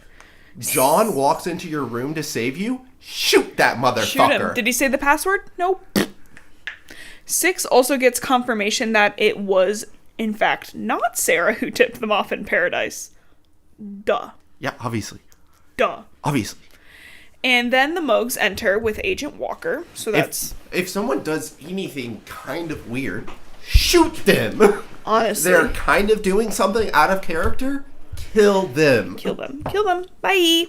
John walks into your room to save you. Shoot that motherfucker. Shoot him. Did he say the password? Nope. Six also gets confirmation that it was, in fact, not Sarah who tipped them off in paradise. Duh. Yeah, obviously. Duh. Obviously. And then the Moogs enter with Agent Walker. So that's... If someone does anything kind of weird, shoot them. Honestly. They're kind of doing something out of character. Kill them. Kill them. Bye.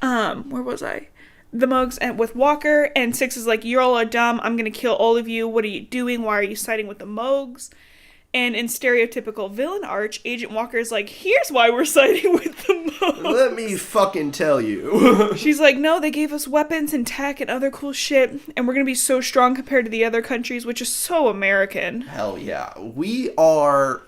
Where was I? The Moogs with Walker, and Six is like, you all are dumb. I'm going to kill all of you. What are you doing? Why are you siding with the Moogs? And in stereotypical villain arch, Agent Walker is like, here's why we're siding with the Moogs. Let me fucking tell you. She's like, no, they gave us weapons and tech and other cool shit, and we're going to be so strong compared to the other countries, which is so American. Hell yeah. We are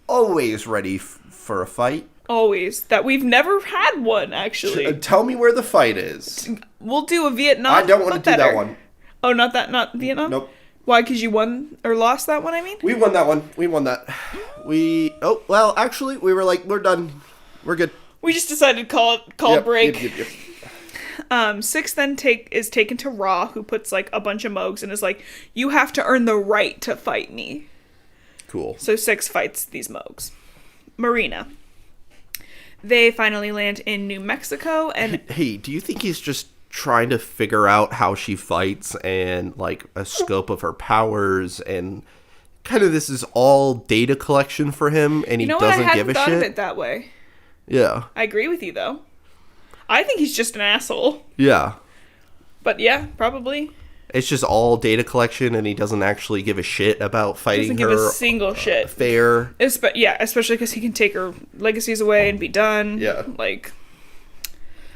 always ready for a fight. Always. That we've never had one, actually. Tell me where the fight is. We'll do a Vietnam. I don't want to do that one. Oh, not Vietnam? Nope. Why? Because you won or lost that one, I mean? We won that one. We won that. Actually, we were like, we're done. We're good. We just decided to call break. Yep. Six then is taken to Ra, who puts like a bunch of Moogs and is like, you have to earn the right to fight me. Cool. So Six fights these Moogs. Marina. They finally land in New Mexico and... Hey, do you think he's just trying to figure out how she fights and like a scope of her powers, and kind of this is all data collection for him, and he doesn't give a shit? I hadn't thought of it that way. Yeah. I agree with you though. I think he's just an asshole. Yeah. But yeah, probably. It's just all data collection, and he doesn't actually give a shit about fighting her. Doesn't give a single shit. Fair. Especially because he can take her legacies away and be done. Yeah. Like.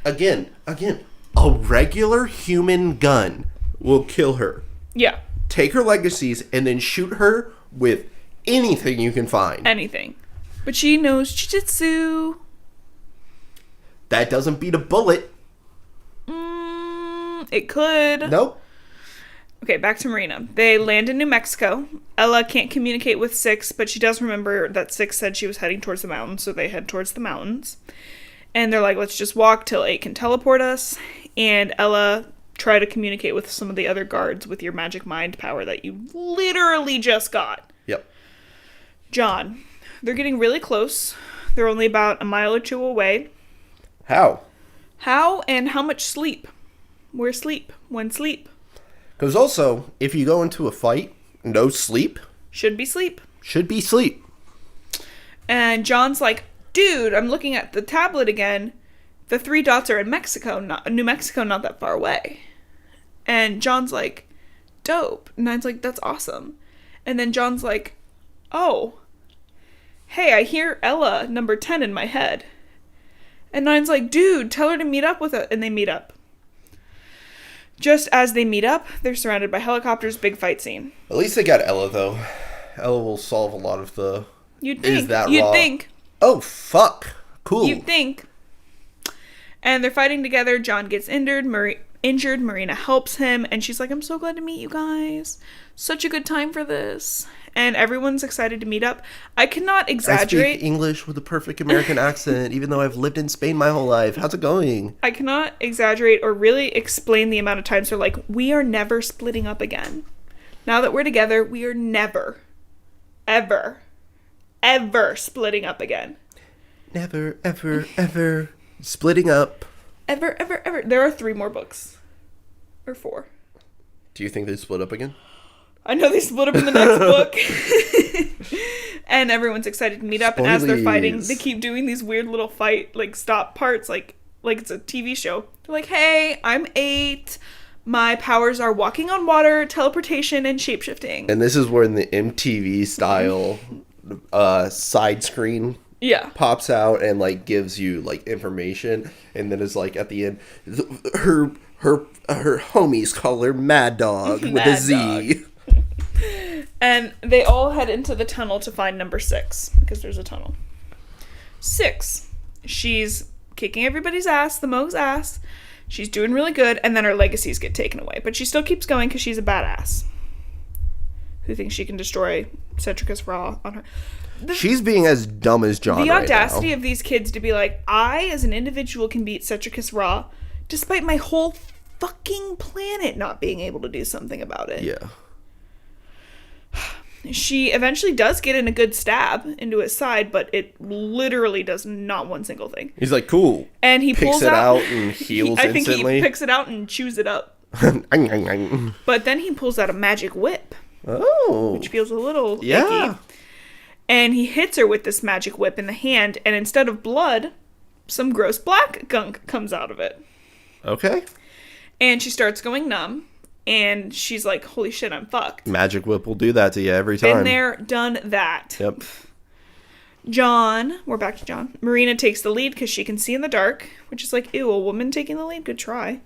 Again, a regular human gun will kill her. Yeah. Take her legacies and then shoot her with anything you can find. Anything. But she knows jiu-jitsu. That doesn't beat a bullet. It could. Nope. Okay, back to Marina. They land in New Mexico. Ella can't communicate with Six, but she does remember that Six said she was heading towards the mountains, so they head towards the mountains. And they're like, let's just walk till 8 can teleport us. And Ella, try to communicate with some of the other guards with your magic mind power that you literally just got. Yep. John. They're getting really close. They're only about a mile or two away. How? How and how much sleep? Where sleep? When sleep? Because also, if you go into a fight, no sleep. Should be sleep. Should be sleep. And John's like, dude, I'm looking at the tablet again. The 3 dots are in New Mexico, not that far away. And John's like, dope. And Nine's like, that's awesome. And then John's like, oh, hey, I hear Ella number 10 in my head. And Nine's like, dude, tell her to meet up with us. And they meet up. Just as they meet up, they're surrounded by helicopters. Big fight scene. At least they got Ella, though. Ella will solve a lot of the... You'd think. Oh, fuck. Cool. You'd think. And they're fighting together. John gets injured. Marina helps him. And she's like, I'm so glad to meet you guys. Such a good time for this. And everyone's excited to meet up. I cannot exaggerate. I speak English with a perfect American accent, even though I've lived in Spain my whole life. How's it going? I cannot exaggerate or really explain the amount of times they're like, we are never splitting up again. Now that we're together, we are never, ever splitting up again. Never, ever, ever splitting up. Ever, ever, ever. There are 3 more books. Or 4. Do you think they split up again? I know they split up in the next book. And everyone's excited to meet up. Spoilies. And as they're fighting, they keep doing these weird little fight, like, stop parts, like it's a TV show. They're like, hey, I'm 8. My powers are walking on water, teleportation, and shapeshifting. And this is where the MTV style side screen pops out and, like, gives you, like, information. And then it's, like, at the end, her homies call her Mad Dog with a Z. And they all head into the tunnel to find number 6, because there's a tunnel. 6. She's kicking everybody's ass, the Moog's ass. She's doing really good, and then her legacies get taken away. But she still keeps going because she's a badass who thinks she can destroy Cetricus Raw on her. She's being as dumb as John. The audacity of these kids to be like, I, as an individual, can beat Cetricus Raw, despite my whole fucking planet not being able to do something about it. Yeah. She eventually does get in a good stab into his side, but it literally does not one single thing. He's like, cool. And he picks pulls it out and heals instantly. I think he picks it out and chews it up. But then he pulls out a magic whip. Oh. Which feels a little icky. And he hits her with this magic whip in the hand, and instead of blood, some gross black gunk comes out of it. Okay. And she starts going numb. And she's like, holy shit, I'm fucked. Magic whip will do that to you every time. Been there, done that. Yep. John, we're back to John. Marina takes the lead because she can see in the dark, which is like, ew, a woman taking the lead? Good try.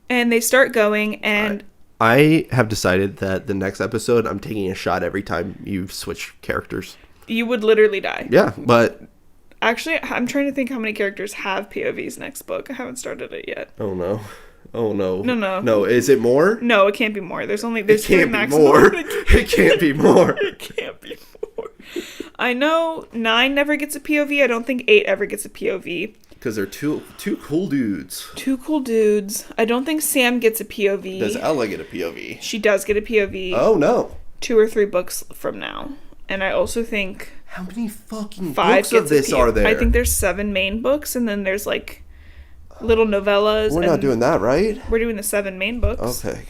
And they start going, and... I have decided that the next episode, I'm taking a shot every time you switch characters. You would literally die. Yeah, but... Actually, I'm trying to think how many characters have POVs next book. I haven't started it yet. Oh, no. Oh, no. No. No, is it more? No, it can't be more. There's 3 maximum. It can't be more. It can't be more. I know 9 never gets a POV. I don't think 8 ever gets a POV. Because they're two cool dudes. 2 cool dudes. I don't think Sam gets a POV. Does Ella get a POV? She does get a POV. Oh, no. 2 or 3 books from now. And I also think... How many fucking books of this are there? I think there's 7 main books, and then there's, like... little novellas. We're not doing that, right? We're doing the 7 main books. Okay.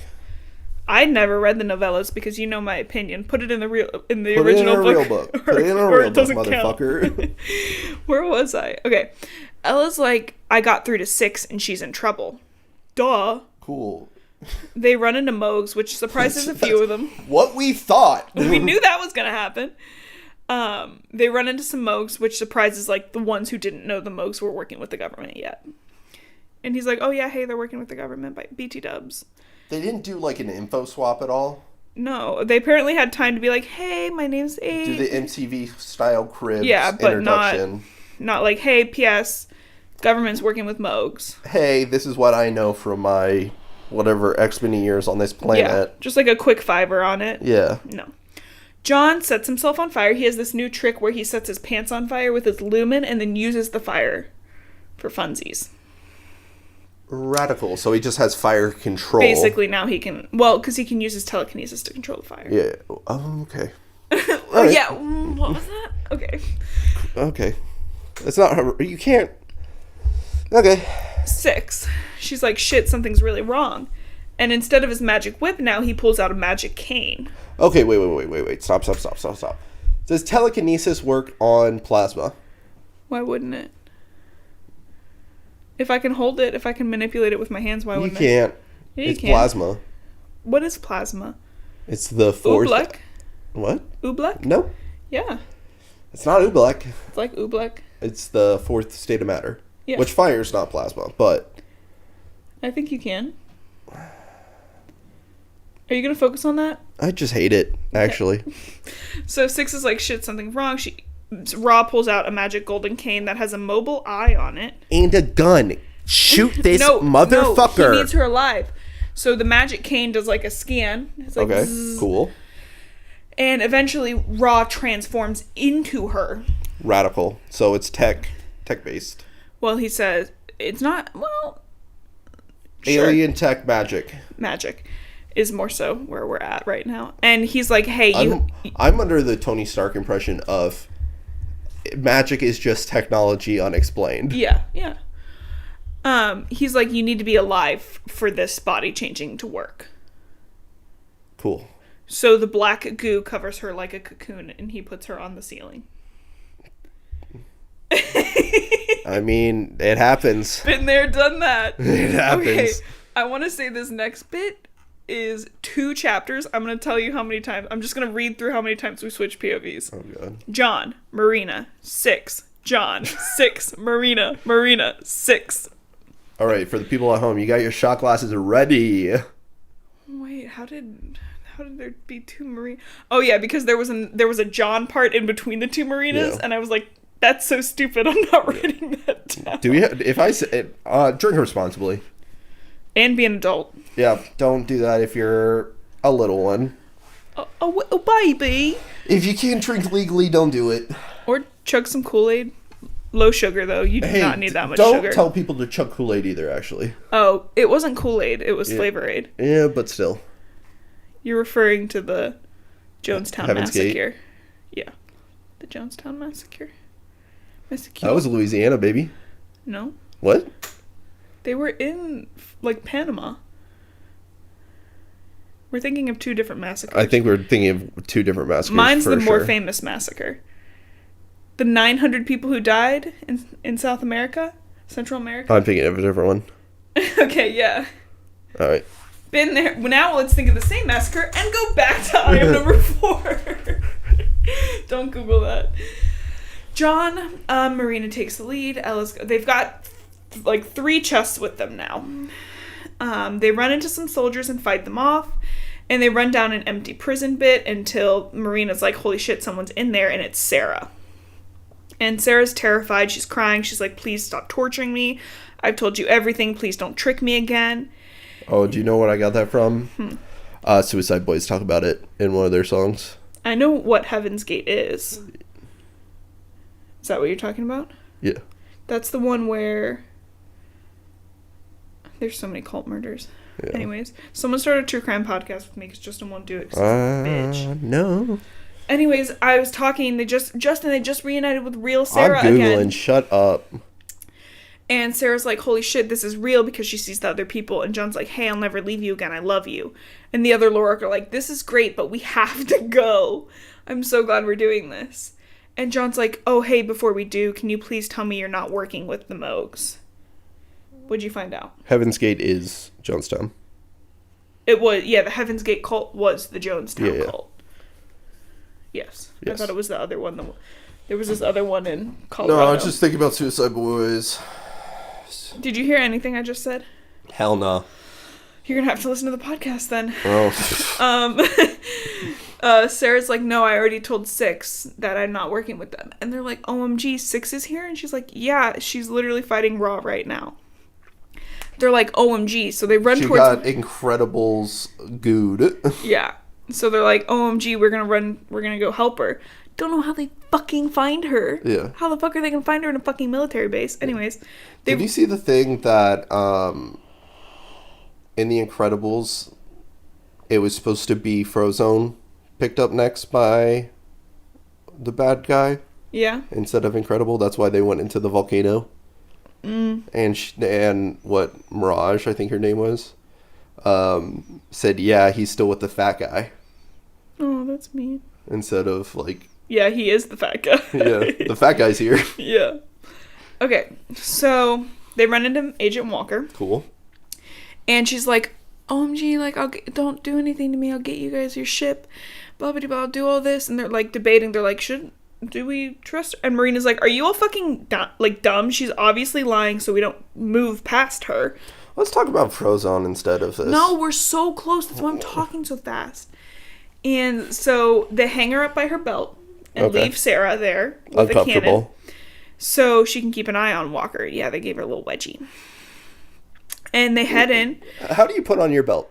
I never read the novellas because you know my opinion. Put it in the original book. Real book. Put it in a real book, motherfucker. Where was I? Okay. Ella's like, I got through to 6 and she's in trouble. Duh. Cool. They run into Moogs, which surprises a few of them. What we thought. We knew that was going to happen. They run into some Moogs, which surprises like the ones who didn't know the Moogs were working with the government yet. And he's like, oh yeah, hey, they're working with the government by BT dubs. They didn't do like an info swap at all? No. They apparently had time to be like, hey, my name's 8. Do the MTV style cribs but introduction. Not like, hey, P.S., government's working with Moogs. Hey, this is what I know from my whatever X many years on this planet. Yeah, just like a quick fiver on it. Yeah. No. John sets himself on fire. He has this new trick where he sets his pants on fire with his lumen and then uses the fire for funsies. Radical. So he just has fire control. Basically, now he can... Well, because he can use his telekinesis to control the fire. Yeah. Oh, okay. Oh, yeah. What was that? Okay. Okay. It's not... You can't... Okay. 6. She's like, shit, something's really wrong. And instead of his magic whip now, he pulls out a magic cane. Okay, wait. Stop. Does telekinesis work on plasma? Why wouldn't it? If I can hold it, if I can manipulate it with my hands, why wouldn't it? You can't. Yeah, it's plasma. What is plasma? It's the fourth... Oobleck? What? Oobleck? No. Yeah. It's not Oobleck. It's like Oobleck. It's the fourth state of matter. Yeah. Which fire's not plasma, but... I think you can. Are you going to focus on that? I just hate it, actually. Okay. So 6 is like, shit, something's wrong. Ra pulls out a magic golden cane that has a mobile eye on it. And a gun. Shoot this motherfucker. No, he needs her alive. So the magic cane does like a scan. It's like, okay, zzz. Cool. And eventually Ra transforms into her. Radical. So it's tech-based. Well, he says, it's not, well... Alien sure. Tech magic. Magic is more so where we're at right now. And he's like, hey, I'm under the Tony Stark impression of magic is just technology unexplained. Yeah. He's like, you need to be alive for this body changing to work. Cool. So the black goo covers her like a cocoon, and he puts her on the ceiling. I mean, it happens. Been there, done that. It happens. Okay, I want to say this next bit is 2 chapters. I'm going to tell you how many times. I'm just going to read through how many times we switch POVs. Oh, God. John, Marina, 6. John, 6. Marina, 6. All right, for the people at home, you got your shot glasses ready. Wait, how did there be 2 Marina? Oh, yeah, because there was a John part in between the 2 Marinas, and I was like, that's so stupid. I'm not writing that down. If I say drink responsibly. And be an adult. Yeah, don't do that if you're a little one. Oh, baby. If you can't drink legally, don't do it. Or chug some Kool-Aid. Low sugar, though. You do not need that much sugar. Don't tell people to chug Kool-Aid either, actually. Oh, it wasn't Kool-Aid. It was Flavor Aid. Yeah, but still. You're referring to the Jonestown Heaven's Massacre. Gate. Yeah. The Jonestown Massacre. That was Louisiana, baby. No. What? They were in, like, Panama. We're thinking of 2 different massacres. I think we're thinking of 2 different massacres. Mine's the more famous massacre. The 900 people who died in South America? Central America? I'm thinking of a different one. Okay, yeah. All right. Been there. Now let's think of the same massacre and go back to item number 4. Don't Google that. John, Marina takes the lead. They've got like 3 chests with them now. They run into some soldiers and fight them off. And they run down an empty prison bit until Marina's like, holy shit, someone's in there, and it's Sarah. And Sarah's terrified. She's crying. She's like, please stop torturing me. I've told you everything. Please don't trick me again. Oh, do you know what I got that from? Suicide Boys talk about it in one of their songs. I know what Heaven's Gate is. Is that what you're talking about? Yeah. That's the one where there's so many cult murders. Yeah. Anyways, someone started a true crime podcast with me because Justin won't do it because he's a bitch. No. Anyways, I was talking. They just reunited with real Sarah again. I'm Googling. Shut up. And Sarah's like, holy shit, this is real because she sees the other people. And John's like, hey, I'll never leave you again. I love you. And the other Lorik are like, this is great, but we have to go. I'm so glad we're doing this. And John's like, oh, hey, before we do, can you please tell me you're not working with the Moogs? What'd you find out? Heaven's Gate is Jonestown. It was, the Heaven's Gate cult was the Jonestown cult. Yes. I thought it was the other one. There was this other one in Colorado. No, I was just thinking about Suicide Boys. Did you hear anything I just said? Hell no. You're going to have to listen to the podcast then. Oh. Sarah's like, no, I already told 6 that I'm not working with them. And they're like, OMG, 6 is here? And she's like, yeah, she's literally fighting Ra right now. They're like, OMG. So they run towards... She got Incredibles good. Yeah. So they're like, OMG, we're going to go help her. Don't know how they fucking find her. Yeah. How the fuck are they going to find her in a fucking military base? Anyways. Did you see the thing that in The Incredibles, it was supposed to be Frozone picked up next by the bad guy? Yeah. Instead of Incredible. That's why they went into the volcano. And what Mirage, I think her name was, said, yeah, he's still with the fat guy. Oh, that's mean. Instead of, like... Yeah, he is the fat guy. Yeah, the fat guy's here. Yeah. Okay, so they run into Agent Walker. Cool. And she's like, OMG, like, don't do anything to me. I'll get you guys your ship. Blah, blah, blah, I'll do all this. And they're, like, debating. They're like, do we trust her? And Marina's like, are you all fucking dumb? She's obviously lying, so we don't move past her. Let's talk about Frozone instead of this. No, we're so close. That's why I'm talking so fast. And so they hang her up by her belt and leave Sarah there with a cannon. So she can keep an eye on Walker. Yeah, they gave her a little wedgie. And they head in. How do you put on your belt?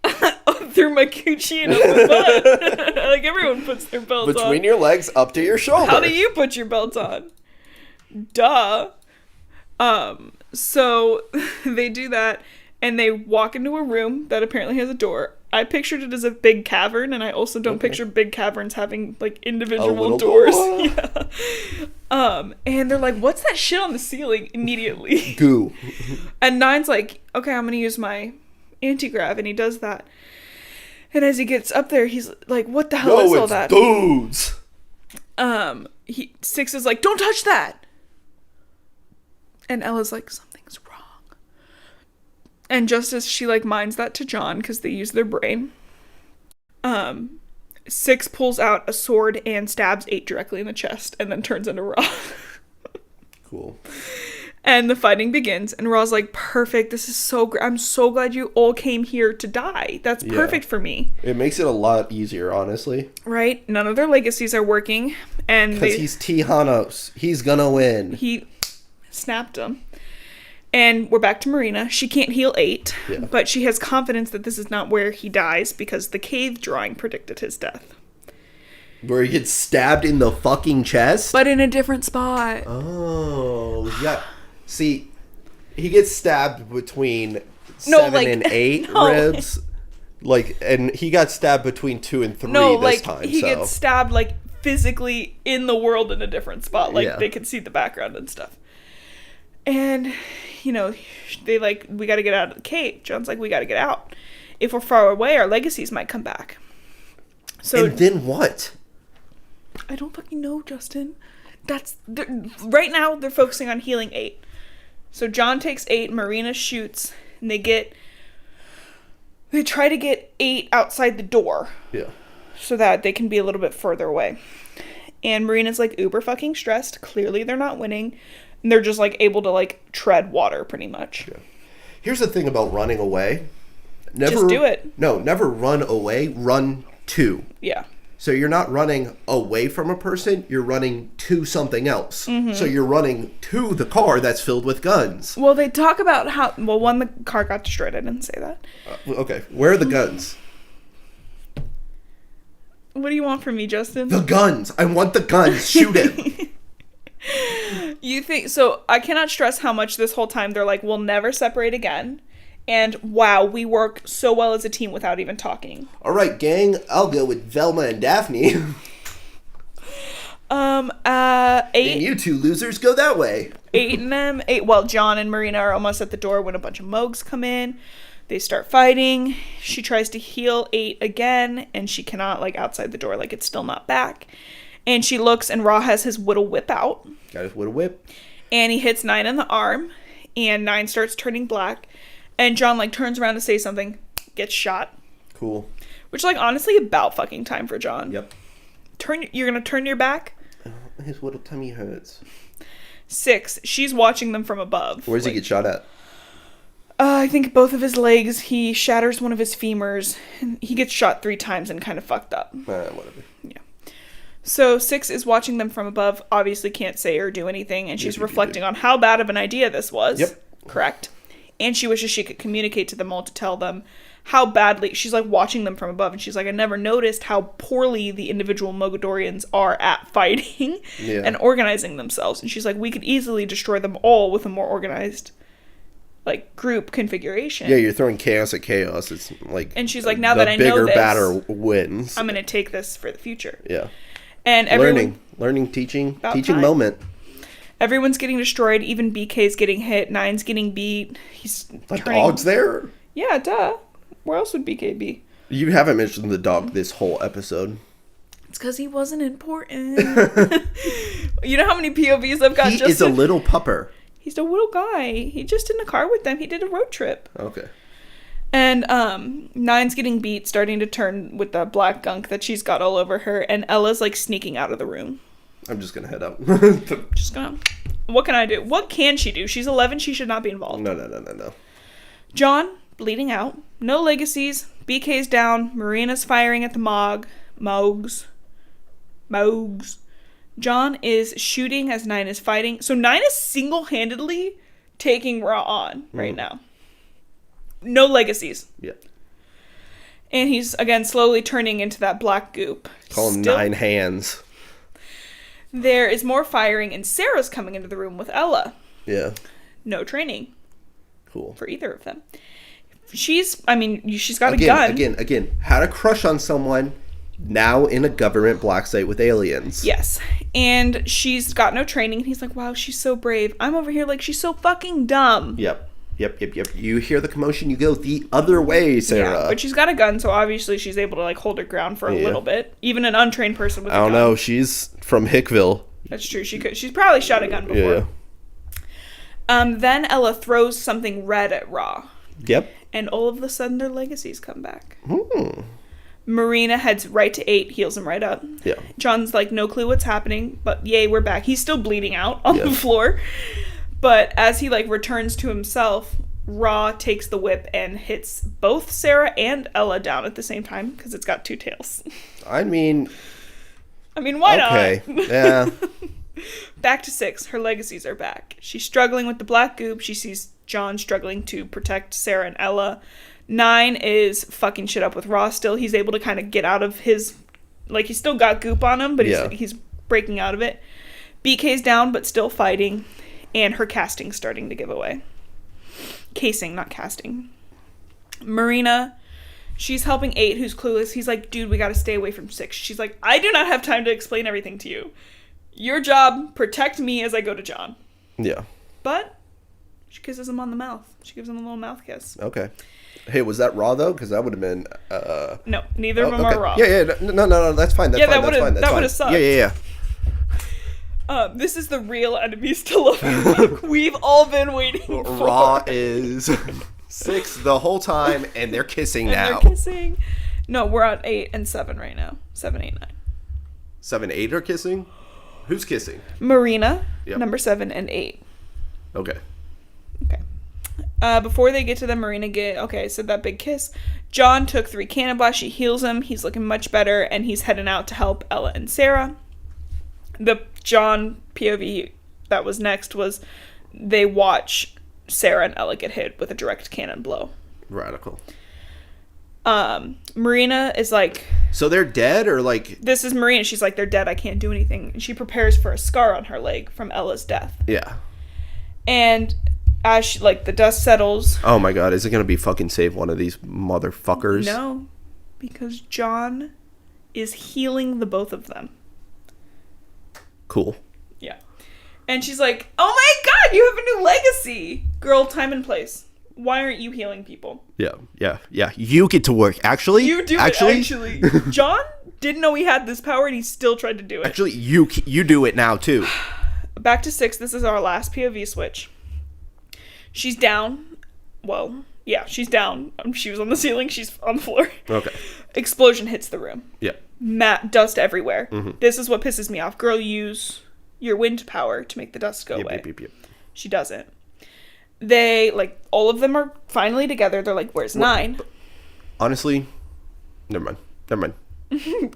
Through my coochie and up the butt. Like everyone puts their belts on. Between your legs up to your shoulder. How do you put your belts on? Duh. So they do that and they walk into a room that apparently has a door. I pictured it as a big cavern, and I also don't picture big caverns having like individual doors. Yeah. And they're like, "What's that shit on the ceiling?" Immediately. Goo. And Nine's like, "Okay, I'm gonna use my anti-grav," and he does that. And as he gets up there, he's like, "What the hell is all that?" Dudes. 6 is like, "Don't touch that." And Ella's like, "Something's wrong." And just as she like minds that to John, because they use their brain, 6 pulls out a sword and stabs 8 directly in the chest, and then turns into Ra. Cool. And the fighting begins, and Ra's like, "Perfect, this is so great. I'm so glad you all came here to die. That's perfect for me." It makes it a lot easier, honestly. Right? None of their legacies are working, and because he's Tijanos. He's gonna win. He snapped him. And we're back to Marina. She can't heal 8, but she has confidence that this is not where he dies because the cave drawing predicted his death. Where he gets stabbed in the fucking chest? But in a different spot. Oh, yeah. See, he gets stabbed between 7 and 8 ribs. Like, and he got stabbed between 2 and 3 this time. He gets stabbed, like, physically in the world in a different spot. Like, they can see the background and stuff. And, you know, they like, "We gotta get out of the cave." John's like, "We gotta get out. If we're far away, our legacies might come back." So, and then what? I don't fucking know, Justin. Right now, they're focusing on healing 8. So John takes 8, Marina shoots, and they try to get 8 outside the door. Yeah. So that they can be a little bit further away. And Marina's like uber fucking stressed. Clearly they're not winning. And they're just, like, able to, like, tread water, pretty much. Yeah. Here's the thing about running away. Just do it. No, never run away. Run to. Yeah. So you're not running away from a person. You're running to something else. Mm-hmm. So you're running to the car that's filled with guns. Well, they talk about how... Well, one, the car got destroyed. I didn't say that. Okay. Where are the guns? What do you want from me, Justin? The guns. I want the guns. Shoot it. You think so? I cannot stress how much this whole time they're like, "We'll never separate again," and wow, we work so well as a team without even talking. All right, gang, I'll go with Velma and Daphne. 8. And you two losers go that way. 8 and them. 8. Well, John and Marina are almost at the door when a bunch of Moogs come in. They start fighting. She tries to heal 8 again, and she cannot, like, outside the door, like, it's still not back. And she looks, and Ra has his whittle whip out. Got his whittle whip. And he hits 9 in the arm, and 9 starts turning black. And John, like, turns around to say something, gets shot. Cool. Which, like, honestly, about fucking time for John. Yep. You're gonna turn your back? His little tummy hurts. 6, she's watching them from above. Where does he get shot at? I think both of his legs. He shatters one of his femurs. And he gets shot 3 times and kind of fucked up. Whatever. Yeah. So 6 is watching them from above, obviously can't say or do anything, and she's reflecting on how bad of an idea this was. Yep. Correct. And she wishes she could communicate to them all to tell them how badly... She's, like, watching them from above, and she's like, "I never noticed how poorly the individual Mogadorians are at fighting and organizing themselves." And she's like, "We could easily destroy them all with a more organized, like, group configuration." Yeah, you're throwing chaos at chaos. It's like... And she's like, "Now that I know this... the bigger, badder wins. I'm going to take this for the future." Yeah. And everyone... Learning, teaching moment. Everyone's getting destroyed. Even BK's getting hit. 9's getting beat. He's dog's there? Yeah, duh. Where else would BK be? You haven't mentioned the dog this whole episode. It's because he wasn't important. You know how many POVs I've got? He is a little pupper. He's a little guy. He just in the car with them. He did a road trip. Okay. And 9's getting beat, starting to turn with the black gunk that she's got all over her, and Ella's, like, sneaking out of the room. I'm just gonna head out. Just gonna... What can I do? What can she do? She's 11. She should not be involved. No. John, bleeding out. No legacies. BK's down. Marina's firing at the Mogs. John is shooting as 9 is fighting. So 9 is single-handedly taking Ra on right now. No legacies. Yeah. And he's, again, slowly turning into that black goop. Call him 9 hands. There is more firing, and Sarah's coming into the room with Ella. Yeah. No training. Cool. For either of them. She's got a gun. Again, had a crush on someone, now in a government black site with aliens. Yes. And she's got no training, and he's like, wow, she's so brave. I'm over here like, she's so fucking dumb. Yep. You hear the commotion, you go the other way, Sarah. Yeah, but she's got a gun, so obviously she's able to, like, hold her ground for a little bit. Even an untrained person with a gun. I don't know, she's from Hickville. That's true. She's probably shot a gun before. Yeah. Then Ella throws something red at Ra. Yep. And all of a sudden their legacies come back. Marina heads right to 8, heals him right up. Yeah. John's like, no clue what's happening, but yay, we're back. He's still bleeding out on the floor. But as he, like, returns to himself, Ra takes the whip and hits both Sarah and Ella down at the same time, because it's got 2 tails. I mean, why not? Okay, yeah. Back to 6. Her legacies are back. She's struggling with the black goop. She sees John struggling to protect Sarah and Ella. 9 is fucking shit up with Ra still. He's able to kind of get out of his... Like, he's still got goop on him, but he's breaking out of it. BK's down, but still fighting. And her casting's starting to give away. Casing, not casting. Marina, she's helping 8, who's clueless. He's like, dude, we gotta stay away from 6. She's like, I do not have time to explain everything to you. Your job, protect me as I go to John. Yeah. But she kisses him on the mouth. She gives him a little mouth kiss. Okay. Hey, was that Ra, though? Because that would have been... No, neither of them are Ra. Yeah. No, that's fine. That would have sucked. Yeah. This is the real enemies to love. We've all been waiting for. Ra is 6 the whole time, and they're kissing now. They're kissing. No, we're at 8 and 7 right now. 7, 8, 9. 7, 8 are kissing? Who's kissing? Marina, number 7 and 8. Okay. Before they get to the Marina so that big kiss. John took 3 cannon blasts. She heals him. He's looking much better, and he's heading out to help Ella and Sarah. The John POV that was next was they watch Sarah and Ella get hit with a direct cannon blow. Radical. Marina is like... So they're dead, or like... This is Marina. She's like, they're dead. I can't do anything. And she prepares for a scar on her leg from Ella's death. Yeah. And as the dust settles... Oh my god, is it going to be fucking save one of these motherfuckers? No, because John is healing the both of them. Cool. Yeah. And she's like, oh my god, you have a new legacy! Girl, time and place. Why aren't you healing people? Yeah. You get to work. Actually? You do it, actually. John didn't know he had this power, and he still tried to do it. Actually, you do it now, too. Back to 6. This is our last POV switch. She's down. Well, yeah, she's down. She was on the ceiling. She's on the floor. Okay. Explosion hits the room. Yeah. Dust everywhere. Mm-hmm. This is what pisses me off. Girl, use your wind power to make the dust go away. Yep. She doesn't. They, all of them are finally together. They're like, where's 9? Honestly, never mind.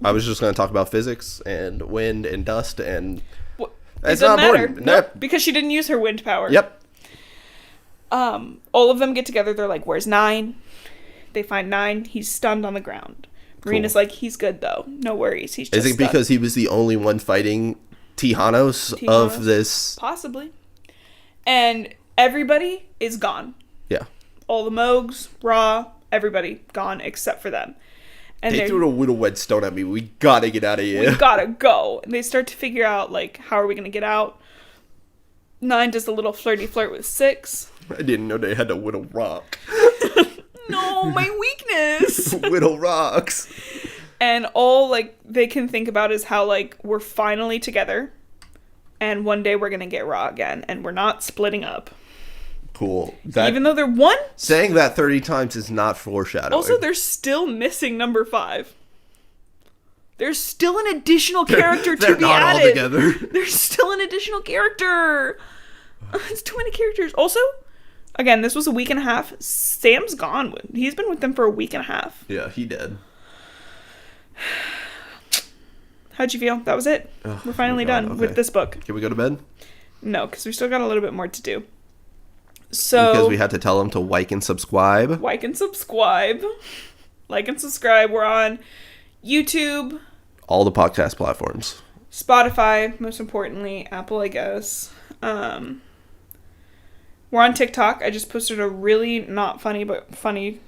I was just going to talk about physics and wind and dust, and it doesn't matter. Nope, because she didn't use her wind power. Yep. All of them get together. They're like, where's 9? They find 9. He's stunned on the ground. Marina's like, he's good, though. No worries. He's just Is it stunned. because he was the only one fighting Tijanos of this? Possibly. And everybody is gone. Yeah. All the Mogs, Ra, everybody gone except for them. And they threw a little red stone at me. We gotta get out of here. We gotta go. And they start to figure out, how are we gonna get out? 9 does a little flirty flirt with 6. I didn't know they had to whittle rock. No, my weakness. Whittle rocks. And all, they can think about is how, we're finally together. And one day we're gonna get Ra again. And we're not splitting up. Cool. Even though they're one? Saying that 30 times is not foreshadowing. Also, they're still missing number 5. There's still an additional character to be added. They're not all together. There's still an additional character. It's too many characters. Also, Again, this was a week and a half. Sam's gone. He's been with them for a week and a half. Yeah, he did. How'd you feel? That was it. We're finally done with this book. Can we go to bed? No, because we still got a little bit more to do. So because we had to tell them to like and subscribe. Like and subscribe. Like and subscribe. We're on YouTube. All the podcast platforms. Spotify, most importantly. Apple, I guess. We're on TikTok. I just posted a really not funny, but funny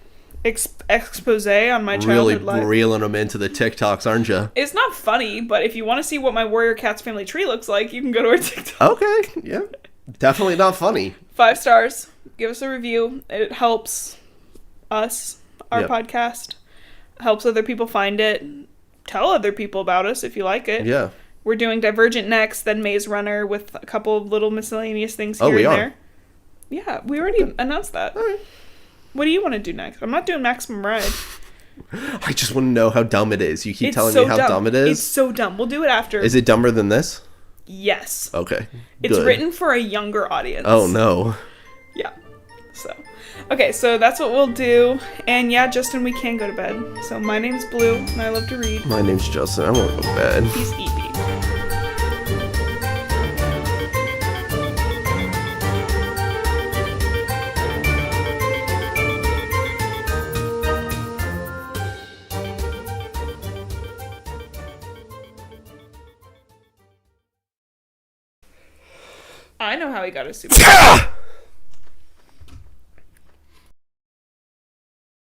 expose on my childhood life. Really reeling them into the TikToks, aren't you? It's not funny, but if you want to see what my Warrior Cats family tree looks like, you can go to our TikTok. Okay, yeah. Definitely not funny. 5 stars. Give us a review. It helps us, our podcast. Helps other people find it. Tell other people about us if you like it. Yeah. We're doing Divergent next, then Maze Runner with a couple of little miscellaneous things here and there. Yeah, we already announced that. All right. What do you want to do next? I'm not doing Maximum Ride. I just want to know how dumb it is. You keep telling me how dumb it is. It's so dumb. We'll do it after. Is it dumber than this? Yes. Okay. It's written for a younger audience. Oh, no. Yeah. So. Okay, so that's what we'll do. And yeah, Justin, we can go to bed. So my name's Blue, and I love to read. My name's Justin. I want to go to bed. He's Evie. I know how he got his super.